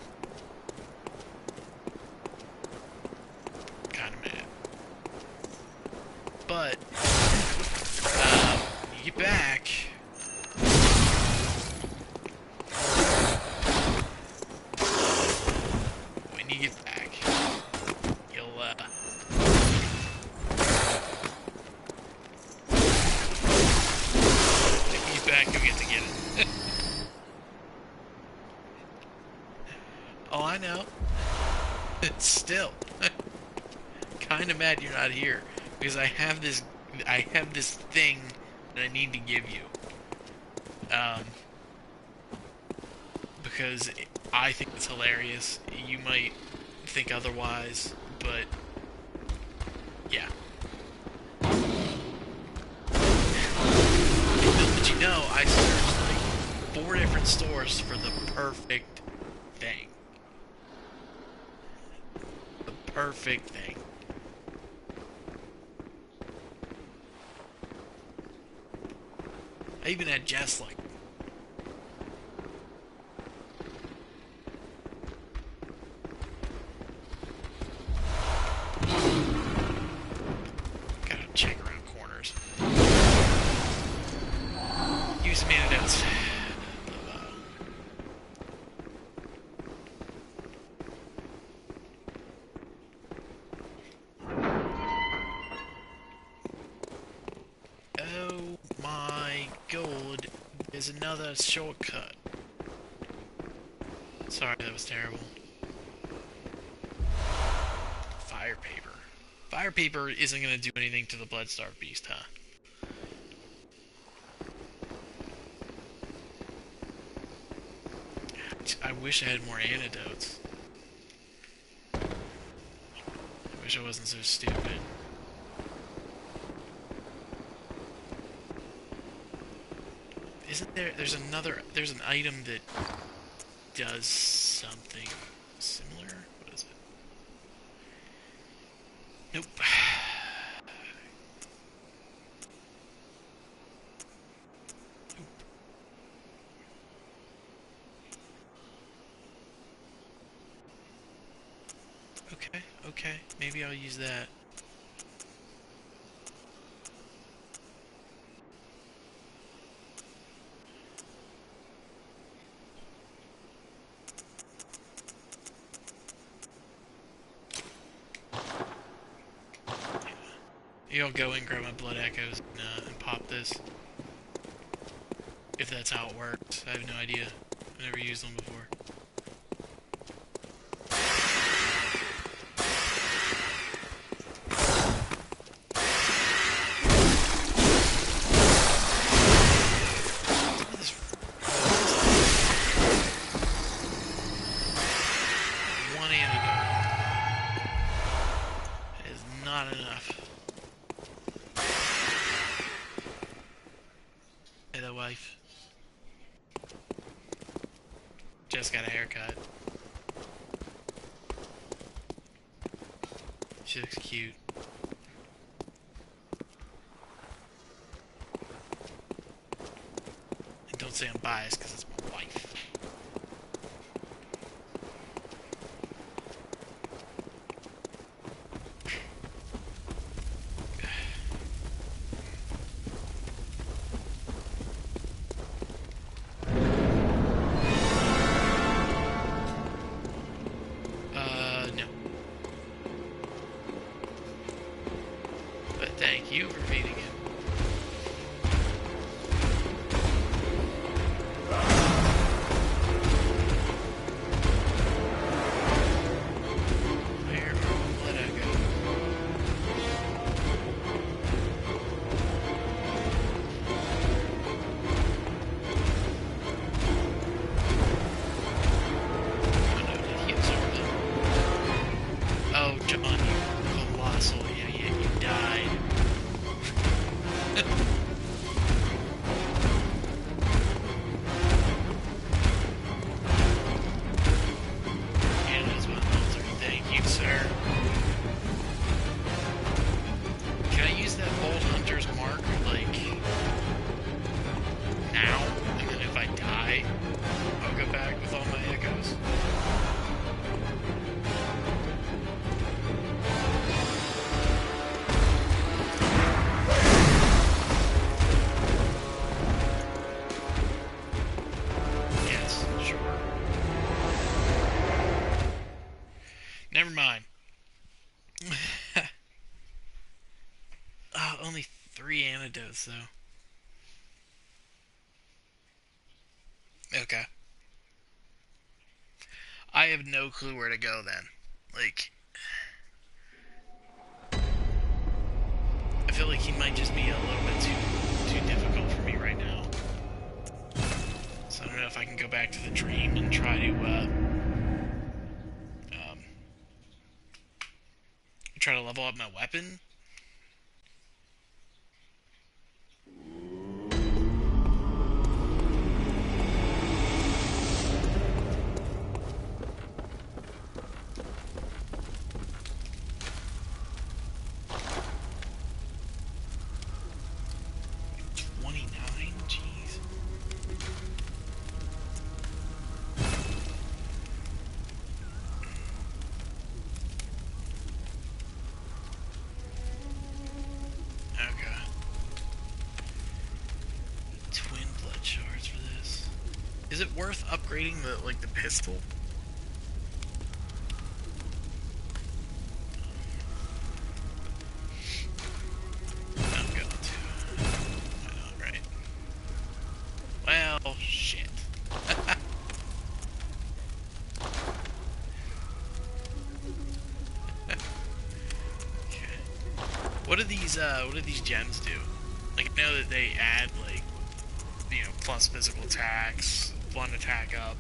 Kind of mad. But when you get back, when you get back, you'll when you get back, you'll get to get it. Oh, I know. Still, kind of mad you're not here because I have this thing that I need to give you. Because I think it's hilarious. You might think otherwise, but yeah. But you know, I searched like 4 different stores for the perfect thing. The perfect thing. I even had Jess like, gotta check around corners. Use some antidotes. Oh my god. There's another shortcut. Sorry, that was terrible. Fire paper. Fire paper isn't going to do anything to the Bloodstarved beast, huh? I wish I had more antidotes. I wish I wasn't so stupid. Isn't there... There's an item that does something similar? What is it? Nope. Okay, okay. Maybe I'll use that. Maybe I'll go and grab my blood echoes and pop this. If that's how it works. I have no idea. I've never used them before. One antidote. That is not enough. Hey, the wife. Just got a haircut. She looks cute. And don't say I'm biased, because it's my wife. No. But thank you for feeding him. Where let I go? Oh no, did he absorb it? Oh, John, you colossal idiot, you died. And that's one altar. Thank you, sir. Can I use that Bold Hunter's mark, like, now? And then if I die, I'll go back with all my echoes? Yes, sure. Never mind. Oh, only 3 antidotes, though. Okay. I have no clue where to go, then. Like, I feel like he might just be a little bit too difficult for me right now. So I don't know if I can go back to the dream and try to level up my weapon. Jeez. Okay. Twin blood shards for this. Is it worth upgrading the pistol? I'm going to. Why not, right? Well, What do these gems do? Like, I know that they add, like, you know, plus physical attacks, one attack up.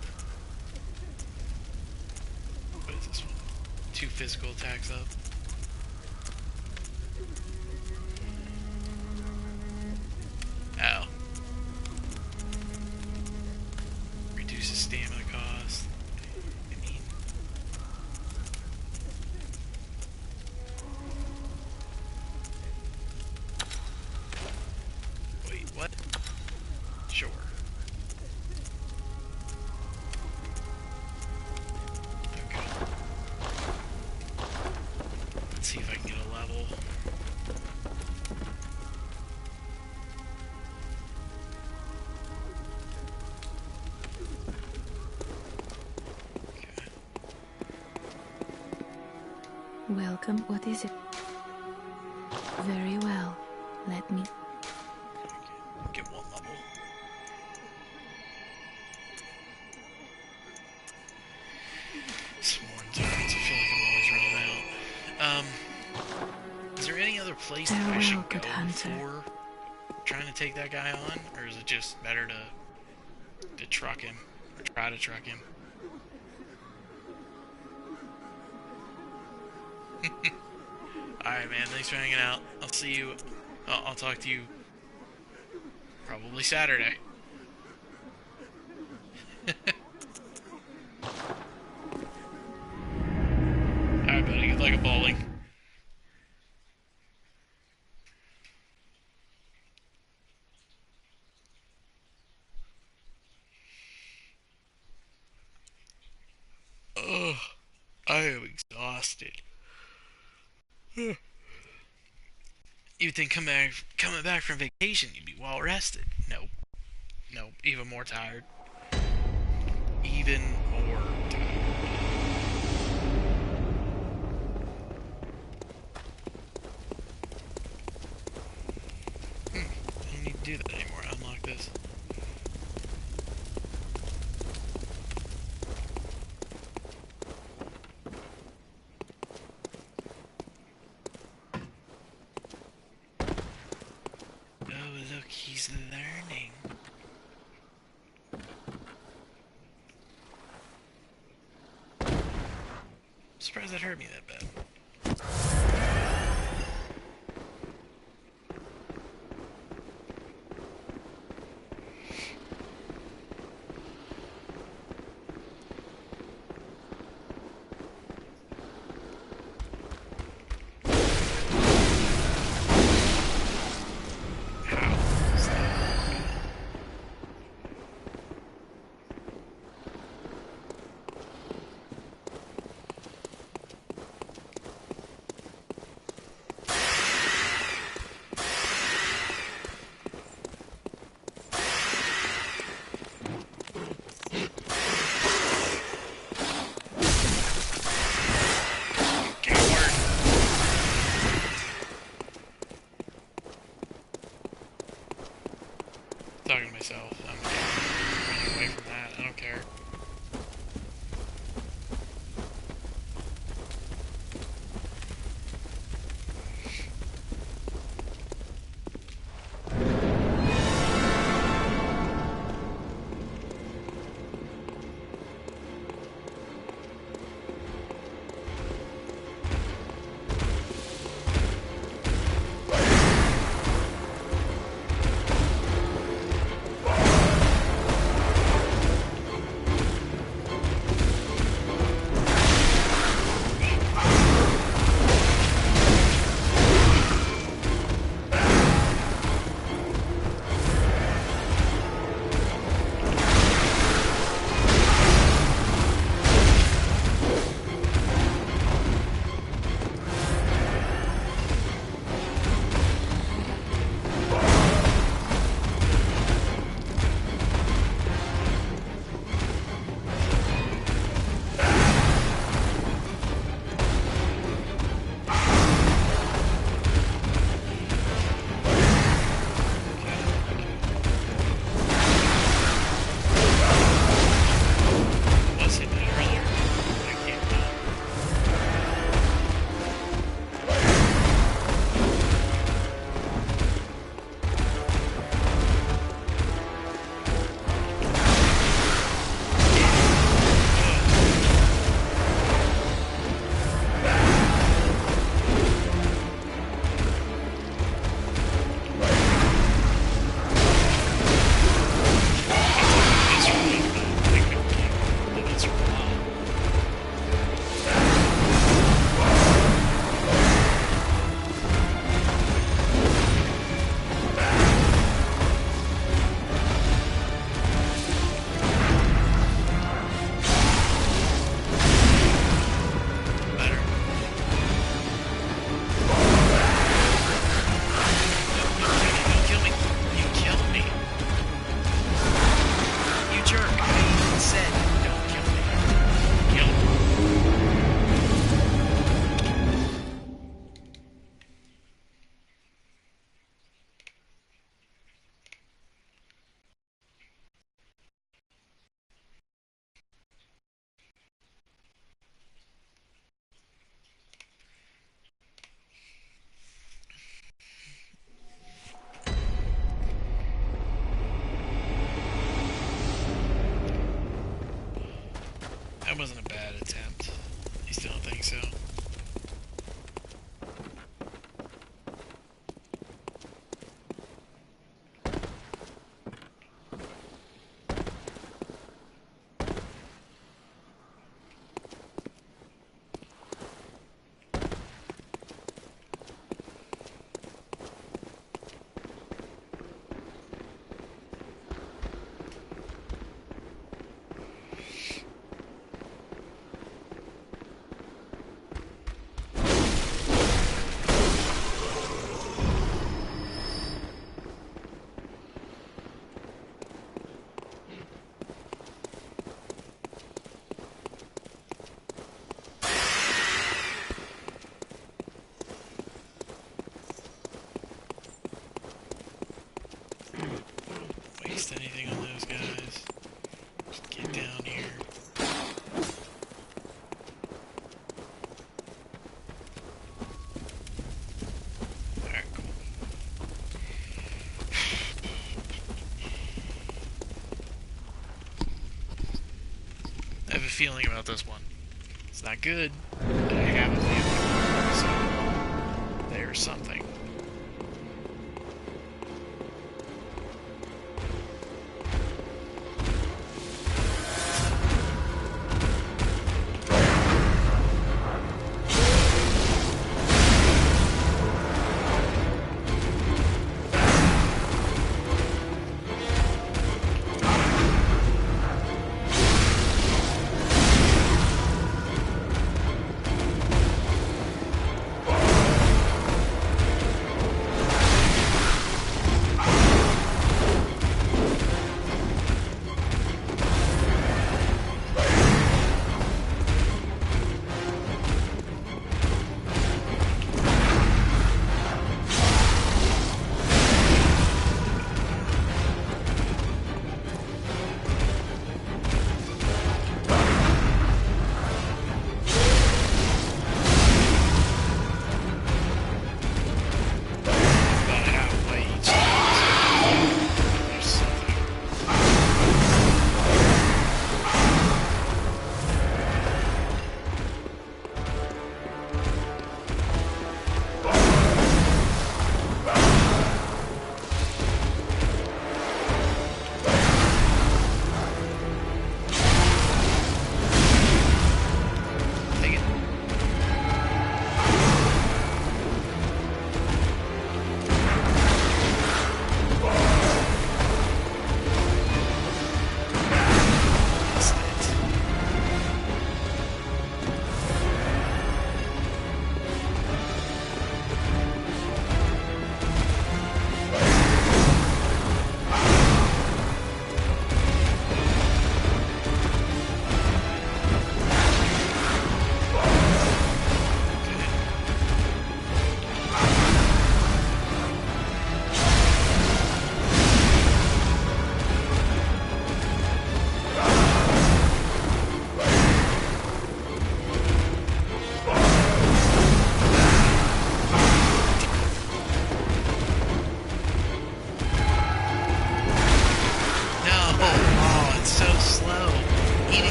What is this one? Two physical attacks up. Oh. Reduces stamina cost. I mean... Wait, what? Sure. Okay. Let's see if I can get a level. Welcome. What is it? Very well. Let me... Get one level. Sworn targets. I feel like I'm always running out. Is there any other place that I should go before trying to take that guy on? Or is it just better to truck him? Or try to truck him? Alright, man. Thanks for hanging out. I'll see you... I'll talk to you... probably Saturday. Alright, buddy. Good luck at bowling. Ugh. I am exhausted. You'd think coming back from vacation, you'd be well rested. Nope. Nope. Even more tired. Even more tired. I don't need to do that anymore. Unlock this. Oh, look, he's learning. I'm surprised that hurt me that bad. wasn't a bad attempt. You still don't think so? Waste anything on those guys. Just get down here. Alright, cool. I have a feeling about this one. It's not good, but I have a feeling. So, there's something.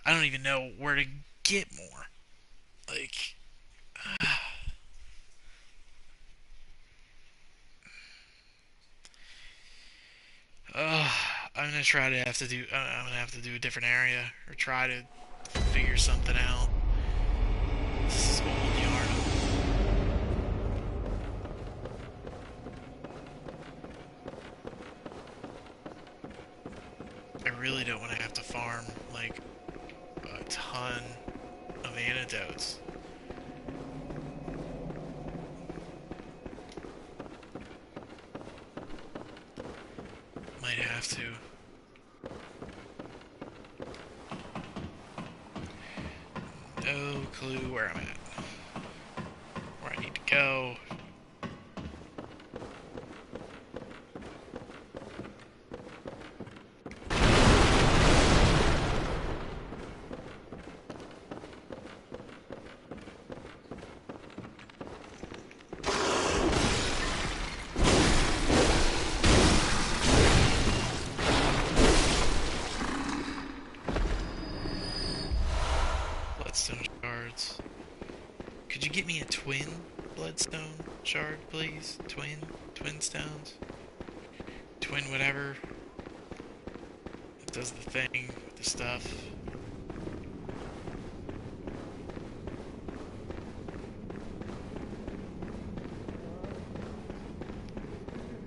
I don't even know where to get more. Like, I'm gonna try to have to do. I'm gonna have to do a different area or try to figure something out. This is old yarn. I really don't want to have to farm like a ton of antidotes. Might have to. No clue where I'm at. Where I need to go. get me a twin bloodstone shard, please? Twin stones? Twin whatever. It does the thing with the stuff.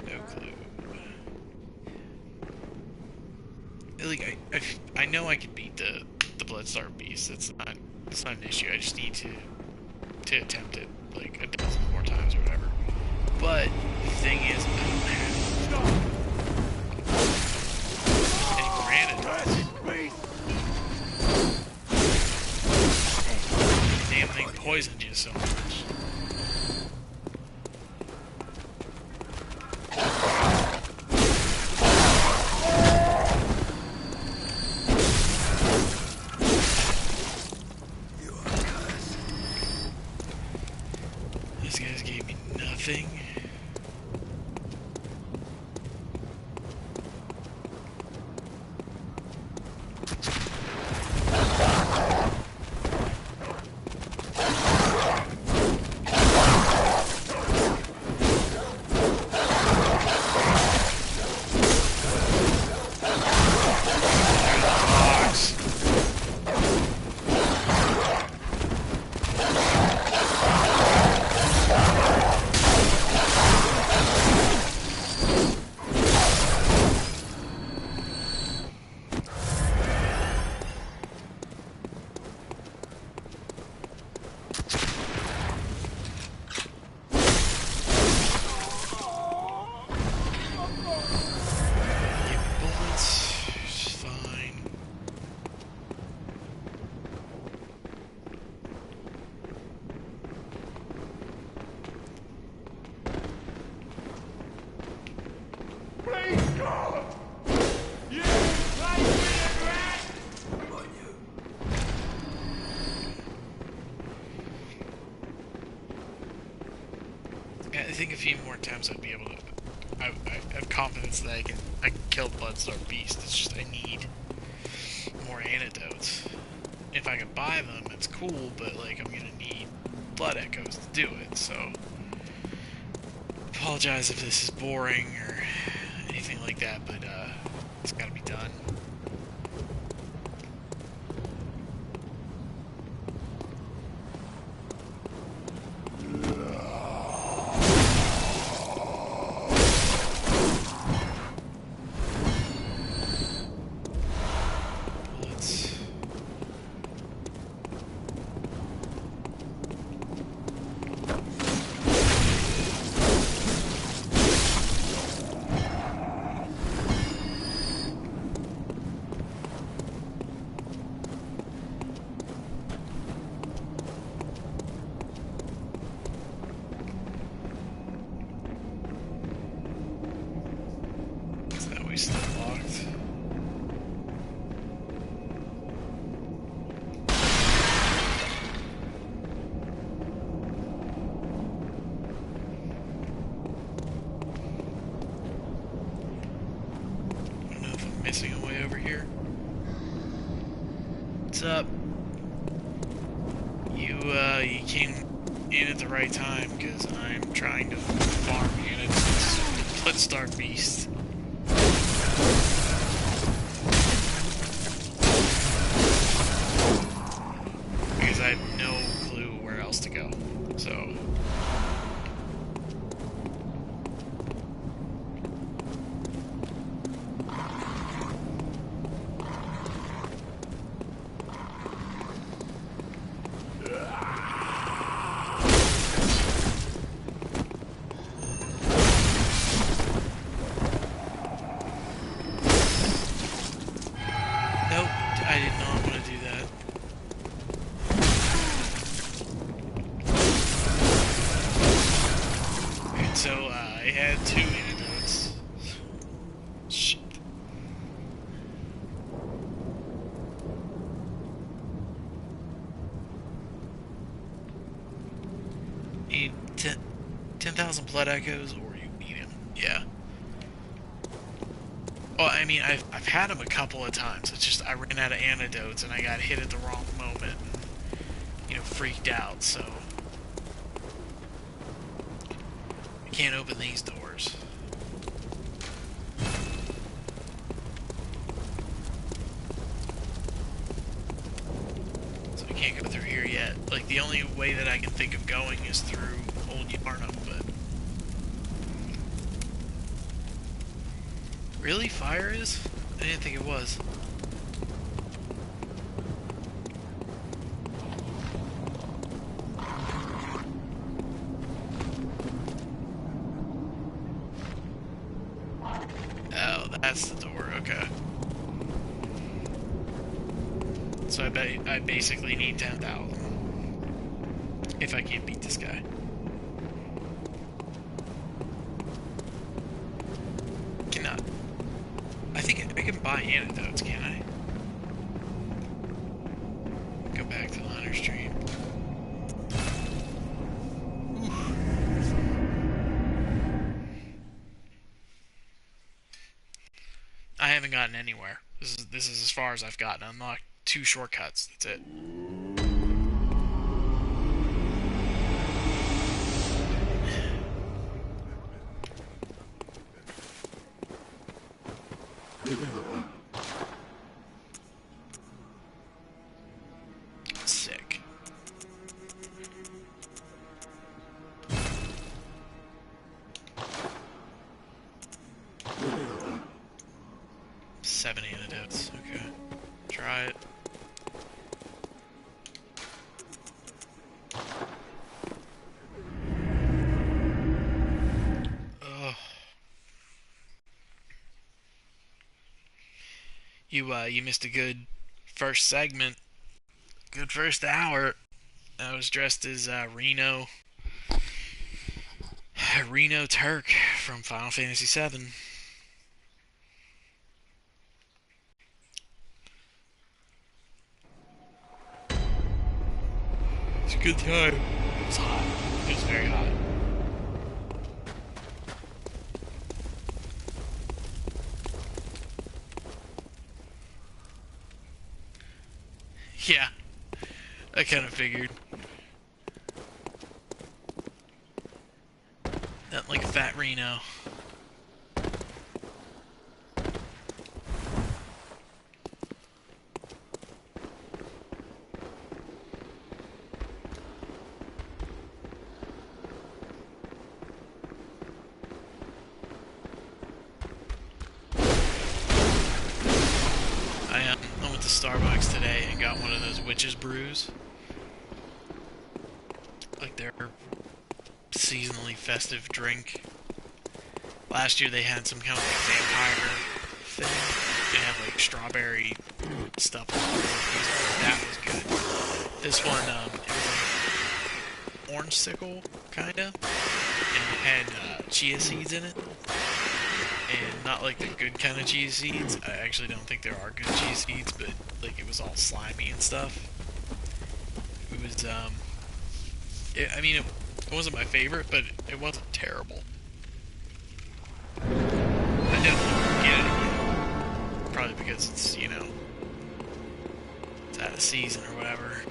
No clue. Like, I know I can beat the Bloodstar Beast. It's not an issue. I just need to attempt it like a dozen more times or whatever. But the thing is, I don't have any more antidotes. The damn thing poisoned you so much. These guys gave me nothing. I think a few more times I'd be able to. I have confidence that I can kill Bloodstar Beast. It's just I need more antidotes. If I can buy them, it's cool, but like I'm gonna need blood echoes to do it. So apologize if this is boring or anything like that, but it's gotta be done. Still locked. I don't know if I'm missing a way over here. What's up? You came in at the right time because I'm trying to farm antidotes for the Bloodstar Beast. Because I have no clue where else to go. So nope, I did not want to do that. And so I had 2 antidotes. Shit. Need 10,000 blood echoes, or you eat him. Yeah. Well, I mean, I've had him a couple of times. It's just I ran out of antidotes and I got hit at the wrong moment and, freaked out, so Can't open these doors. So I can't go through here yet. Like, the only way that I can think of going is through Old Yarnum, but... Really? Fire is? I didn't think it was. Oh, that's the door, okay. So I basically need 10,000. If I can't beat this guy. Cannot. I think I can buy antidotes, can I? Go back to the hunter stream. I haven't gotten anywhere. This is as far as I've gotten. Unlocked 2 shortcuts. That's it. Sick. Seven antidotes. Okay. Try it. Ugh. You missed a good first segment. Good first hour. I was dressed as Reno Turk from Final Fantasy VII. It's a good time. It was hot. It was very hot. Yeah, I kind of figured. Not like a fat Reno. I went to Starbucks today and got one of those witch's brews. Like their seasonally festive drink. Last year they had some kind of like vampire thing. They had like strawberry stuff all over it. That was good. This one, it was like orange sickle, kinda. And it had chia seeds in it. And not like the good kind of chia seeds. I actually don't think there are good chia seeds, but like it was all slimy and stuff. It was, I mean, it wasn't my favorite, but it wasn't terrible. I definitely wouldn't get it again. Probably because it's, you know, it's out of season or whatever.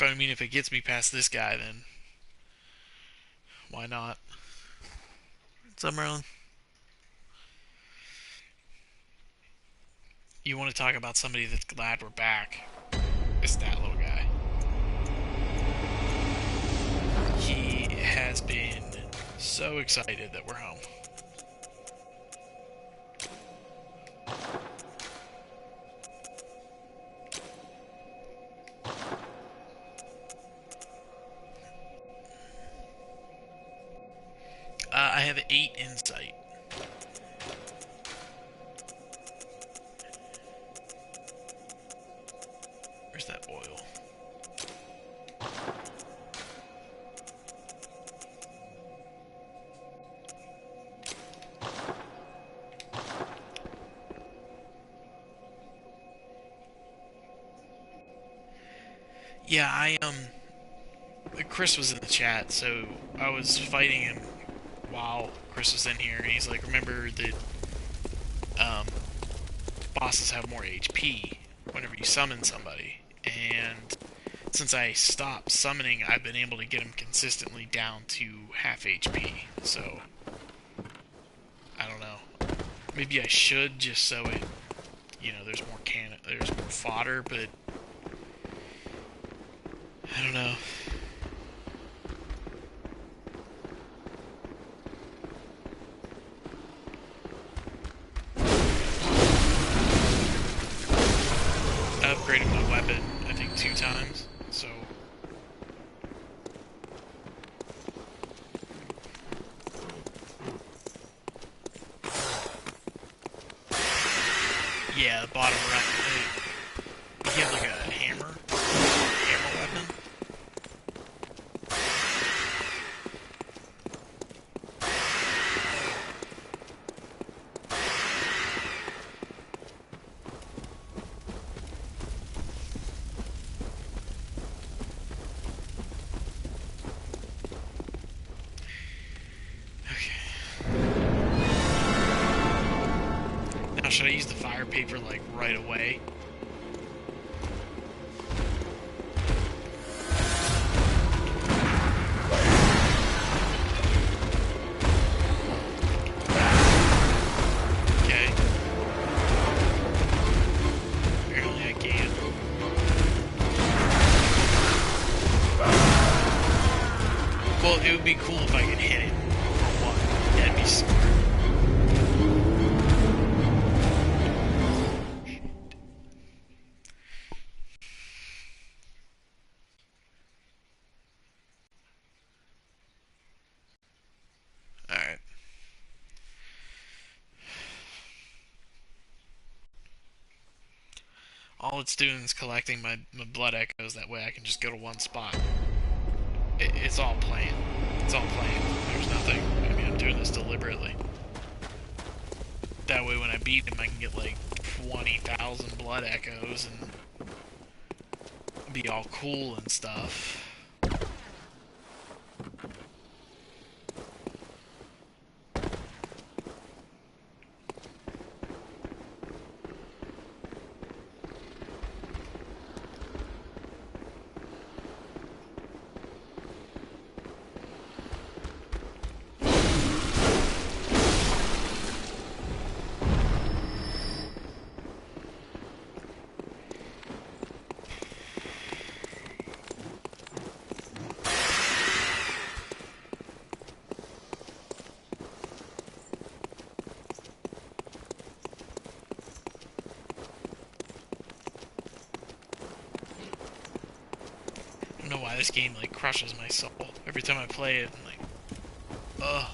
But I mean, if it gets me past this guy, then why not? What's up, Merlin? You want to talk about somebody that's glad we're back? It's that little guy. He has been so excited that we're home. I have 8 insight. Where's that oil? Yeah, Chris was in the chat, so I was fighting him while Chris was in here, and he's like, remember that um, bosses have more HP whenever you summon somebody, and since I stopped summoning, I've been able to get him consistently down to half HP, so I don't know. Maybe I should, just so it, there's more fodder, but I don't know. I upgraded my weapon, I think 2 times, so... Yeah, the bottom right. You have like a hammer weapon. Should I use the fire paper, like, right away? Okay. Apparently I can. Well, it would be cool if I could hit it for one. That'd be smart. All it's doing is collecting my blood echoes, that way I can just go to one spot. It's all planned. It's all planned. There's nothing, I'm doing this deliberately. That way when I beat him I can get like 20,000 blood echoes and be all cool and stuff. I don't know why this game like crushes my soul every time I play it. I'm like, ugh.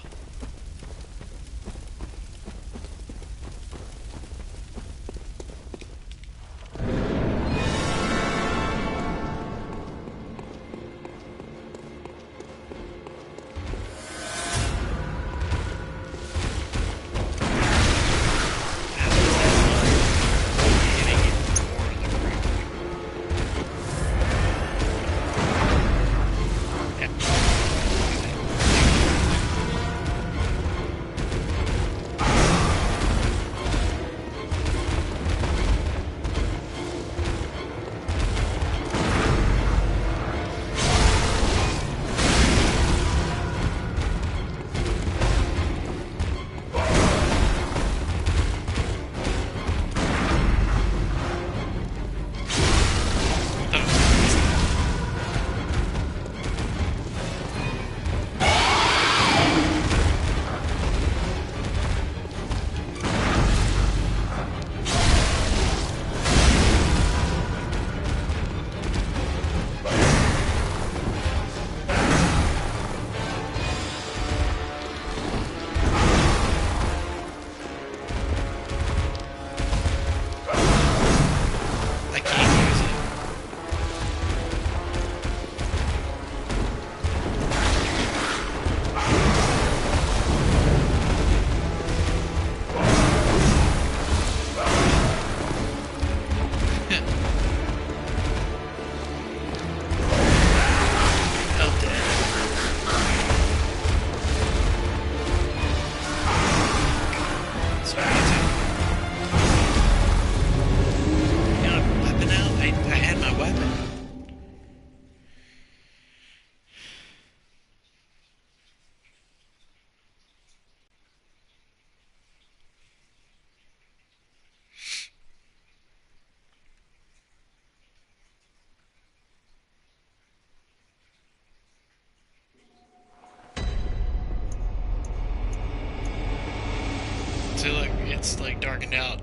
darkened out.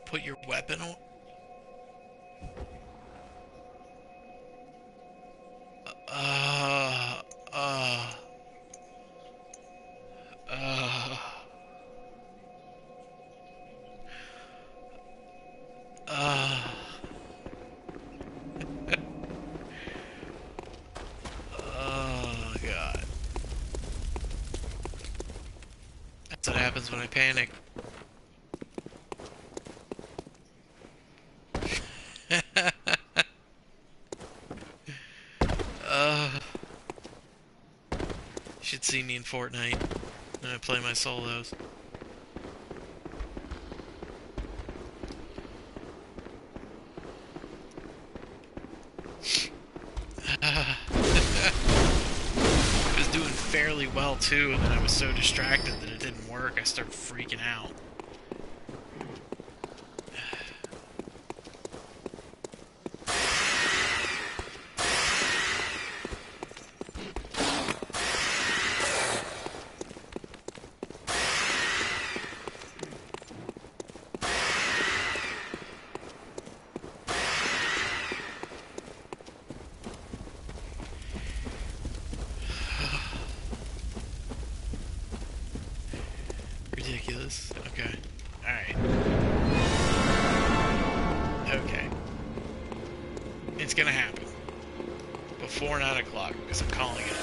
Put your weapon on. Uh, uh, uh, uh, oh god. That's what happens when I panic. uh, you should see me in Fortnite when I play my solos. It was doing fairly well too, and then I was so distracted that it didn't work. I started freaking out. Ridiculous. Okay. Alright. Okay. It's gonna happen. Before 9 o'clock, because I'm calling it.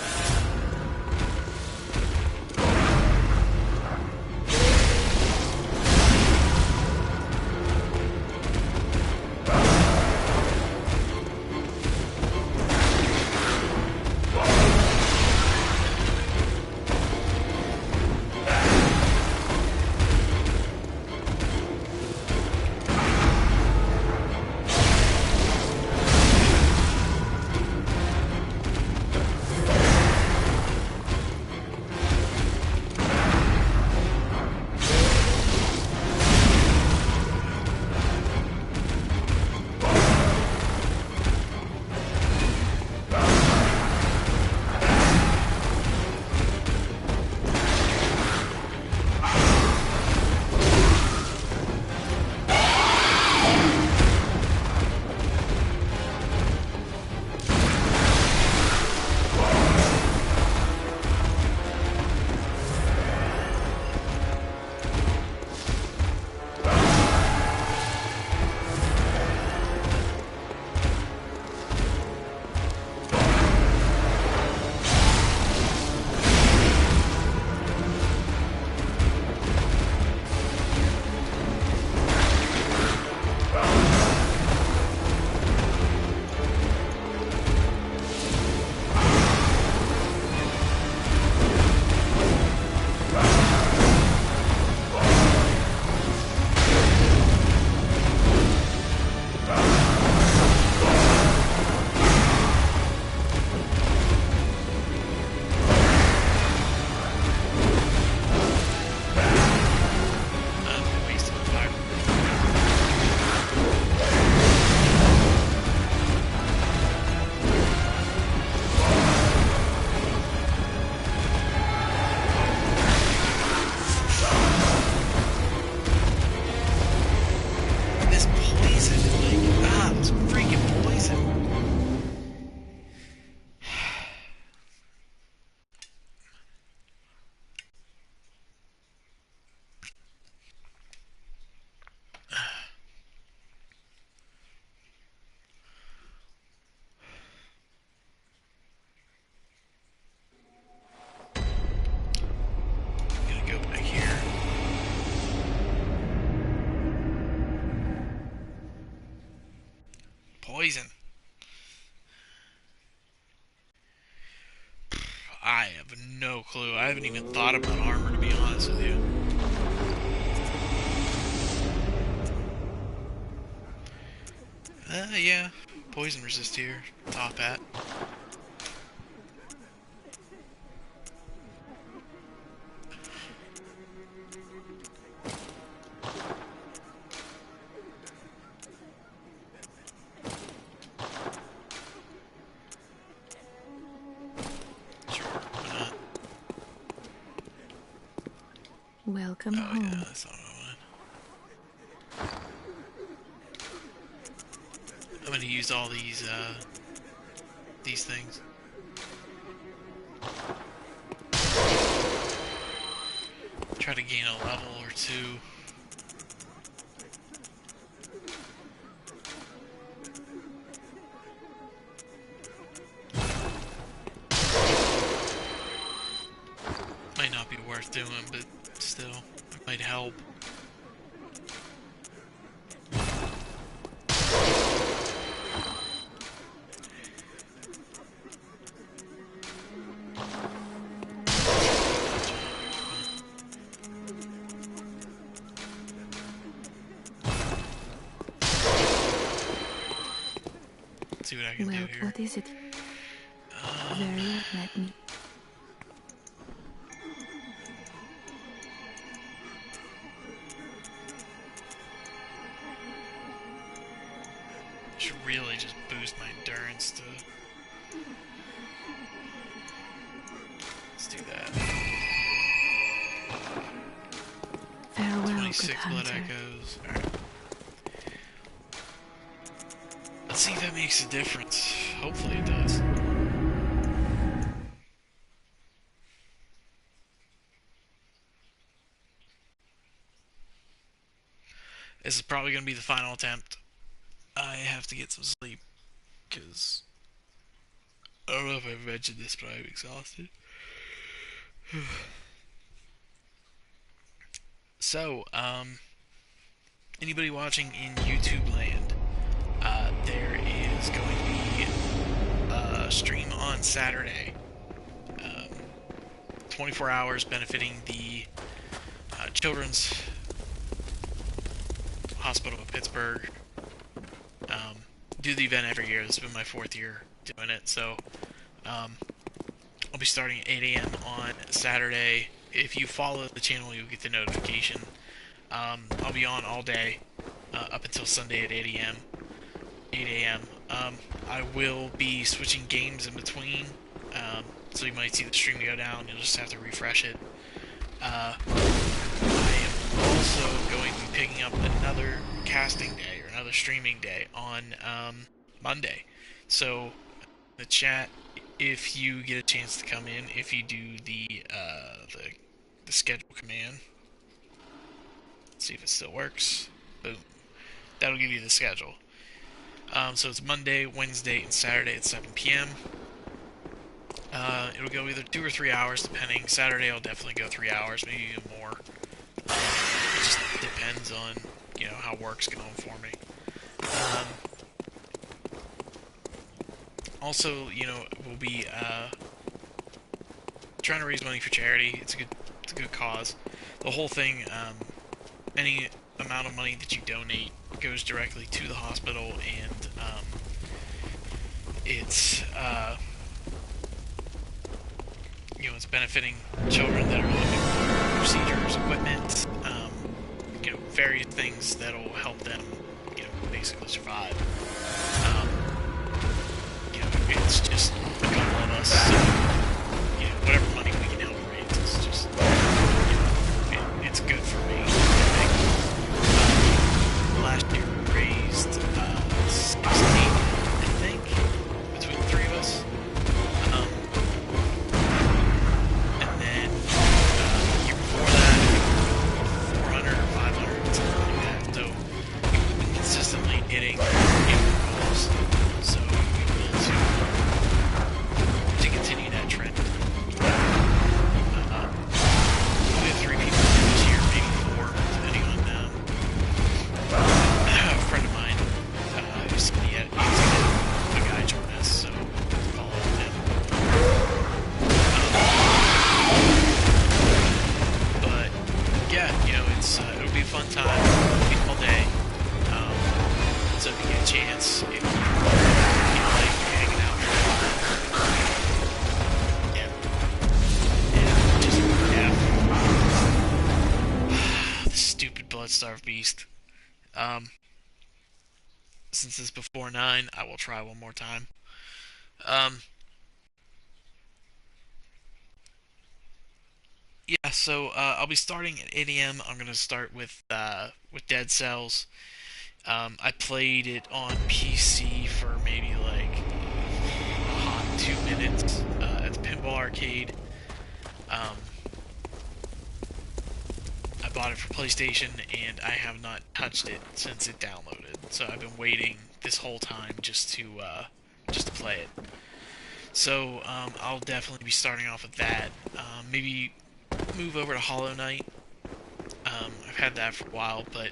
Go back here. Poison. I have no clue. I haven't even thought about armor, to be honest with you. Yeah. Poison resist here. Top hat. Sure, why not? Welcome Oh yeah, home. that's not what I wanted. I'm gonna use all these things. Try to gain a level or two. Might not be worth doing, but still, it might help. See what I can do Well, here. what is it? Very well, let me. I should really just boost my endurance to... Let's do that. Farewell, good 26 blood hunter. echoes. Alright. Let's see if that makes a difference. Hopefully it does. This is probably going to be the final attempt. I have to get some sleep, because I don't know if I've mentioned this, but I'm exhausted. So, anybody watching in YouTube land, there is going to be a stream on Saturday. 24 hours benefiting the Children's Hospital of Pittsburgh. Do the event every year. This has been my 4th year doing it, so I'll be starting at 8 a.m. on Saturday. If you follow the channel, you'll get the notification. I'll be on all day up until Sunday at 8 a.m. 8 a.m. I will be switching games in between, so you might see the stream go down. You'll just have to refresh it. I am also going to be picking up another casting day or another streaming day on Monday. So the chat, if you get a chance to come in, if you do the schedule command, let's see if it still works. Boom. That'll give you the schedule. So it's Monday, Wednesday, and Saturday at 7 p.m. It'll go either 2 or 3 hours, depending. Saturday I'll definitely go 3 hours, maybe even more. It just depends on, how work's going for me. Also, we'll be trying to raise money for charity. It's a good cause. The whole thing, any amount of money that you donate goes directly to the hospital, and it's it's benefiting children that are looking for procedures, equipment, various things that'll help them, basically survive. Um, it's just a couple of us, so, whatever money we can help raise, it's just, it's good for me. I think, last year we raised 16, I think, between the 3 of us. And then the year before that, I think 400 or 500, something like that. So we've been consistently hitting goals. So we will to continue that trend. We have 3 people this year, maybe 4, depending on a friend of mine who's a guy joined us, so follow him. But yeah, it'll be a fun time. It'll be all day. So if you get a chance, if you like hanging out, the stupid blood-starved beast. Since it's before 9, I will try one more time. Yeah, so I'll be starting at 8 a.m. I'm gonna start with Dead Cells. I played it on PC for maybe like a hot 2 minutes at the Pinball Arcade. Um, I bought it for PlayStation, and I have not touched it since it downloaded. So I've been waiting this whole time just to play it. So I'll definitely be starting off with that. Maybe move over to Hollow Knight. I've had that for a while, but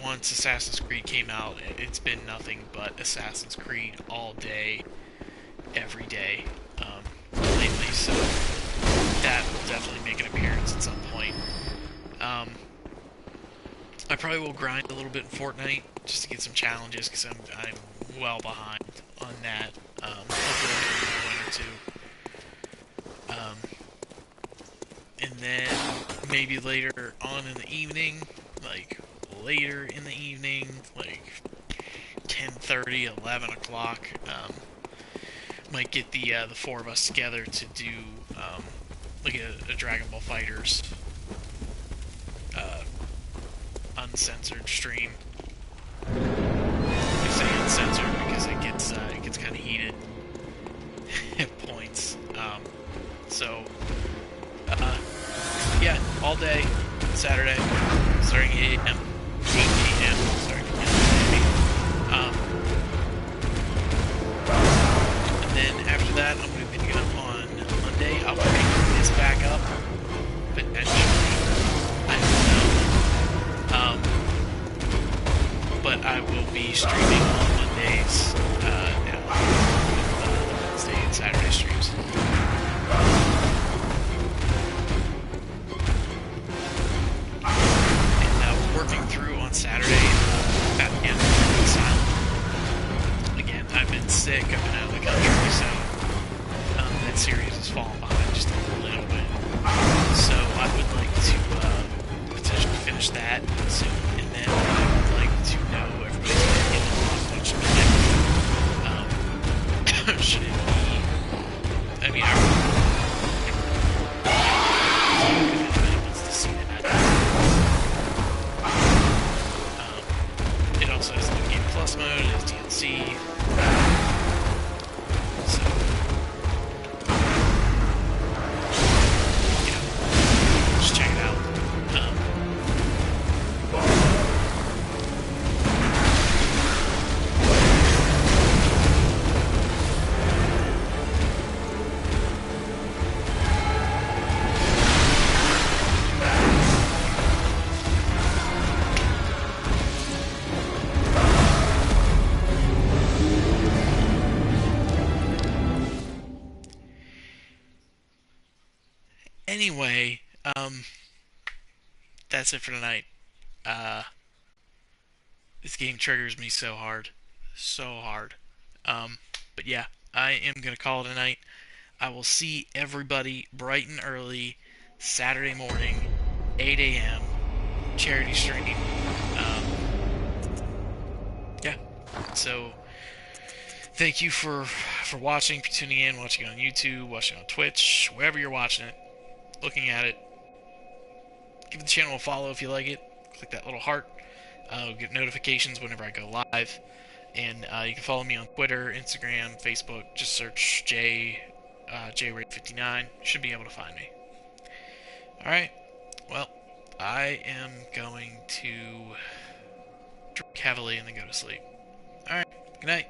once Assassin's Creed came out, it's been nothing but Assassin's Creed all day, every day lately. So that will definitely make an appearance at some point. Um, I probably will grind a little bit in Fortnite just to get some challenges because I'm well behind on that. Hopefully I'll do one or two. And then maybe later on in the evening, like later in the evening, like 10:30, 11 o'clock, might get the four of us together to do like a Dragon Ball Fighters uh, uncensored stream. I say uncensored because it gets kind of heated at points. So yeah, all day Saturday, starting at 8 a.m. 8 a.m. starting from yesterday. And then after that, I'm going to be picking up on Monday. I'll pick this back up potentially. I don't know. But I will be streaming on Mondays now with the Wednesday and Saturday streams. Working through on Saturday, Batman Silent. Again, I've been sick, I've been out of the country, so that series has fallen behind just a little bit. So I would like to potentially finish that soon, and then I would like to know everybody's opinion on what should be next. Should it be? I mean, if anybody wants to see that. It also has the New Game Plus mode, it has DLC. So, you know, just check it out. Anyway, that's it for tonight. Uh, this game triggers me so hard. So hard. But yeah, I am going to call it a night. I will see everybody bright and early Saturday morning, 8 a.m. charity stream. Yeah. So thank you for watching, for tuning in, watching on YouTube, watching on Twitch, wherever you're watching it, looking at it. Give the channel a follow if you like it. Click that little heart. You'll get notifications whenever I go live. And you can follow me on Twitter, Instagram, Facebook. Just search JRaid59. You should be able to find me. Alright. Well, I am going to drink heavily and then go to sleep. Alright. Good night.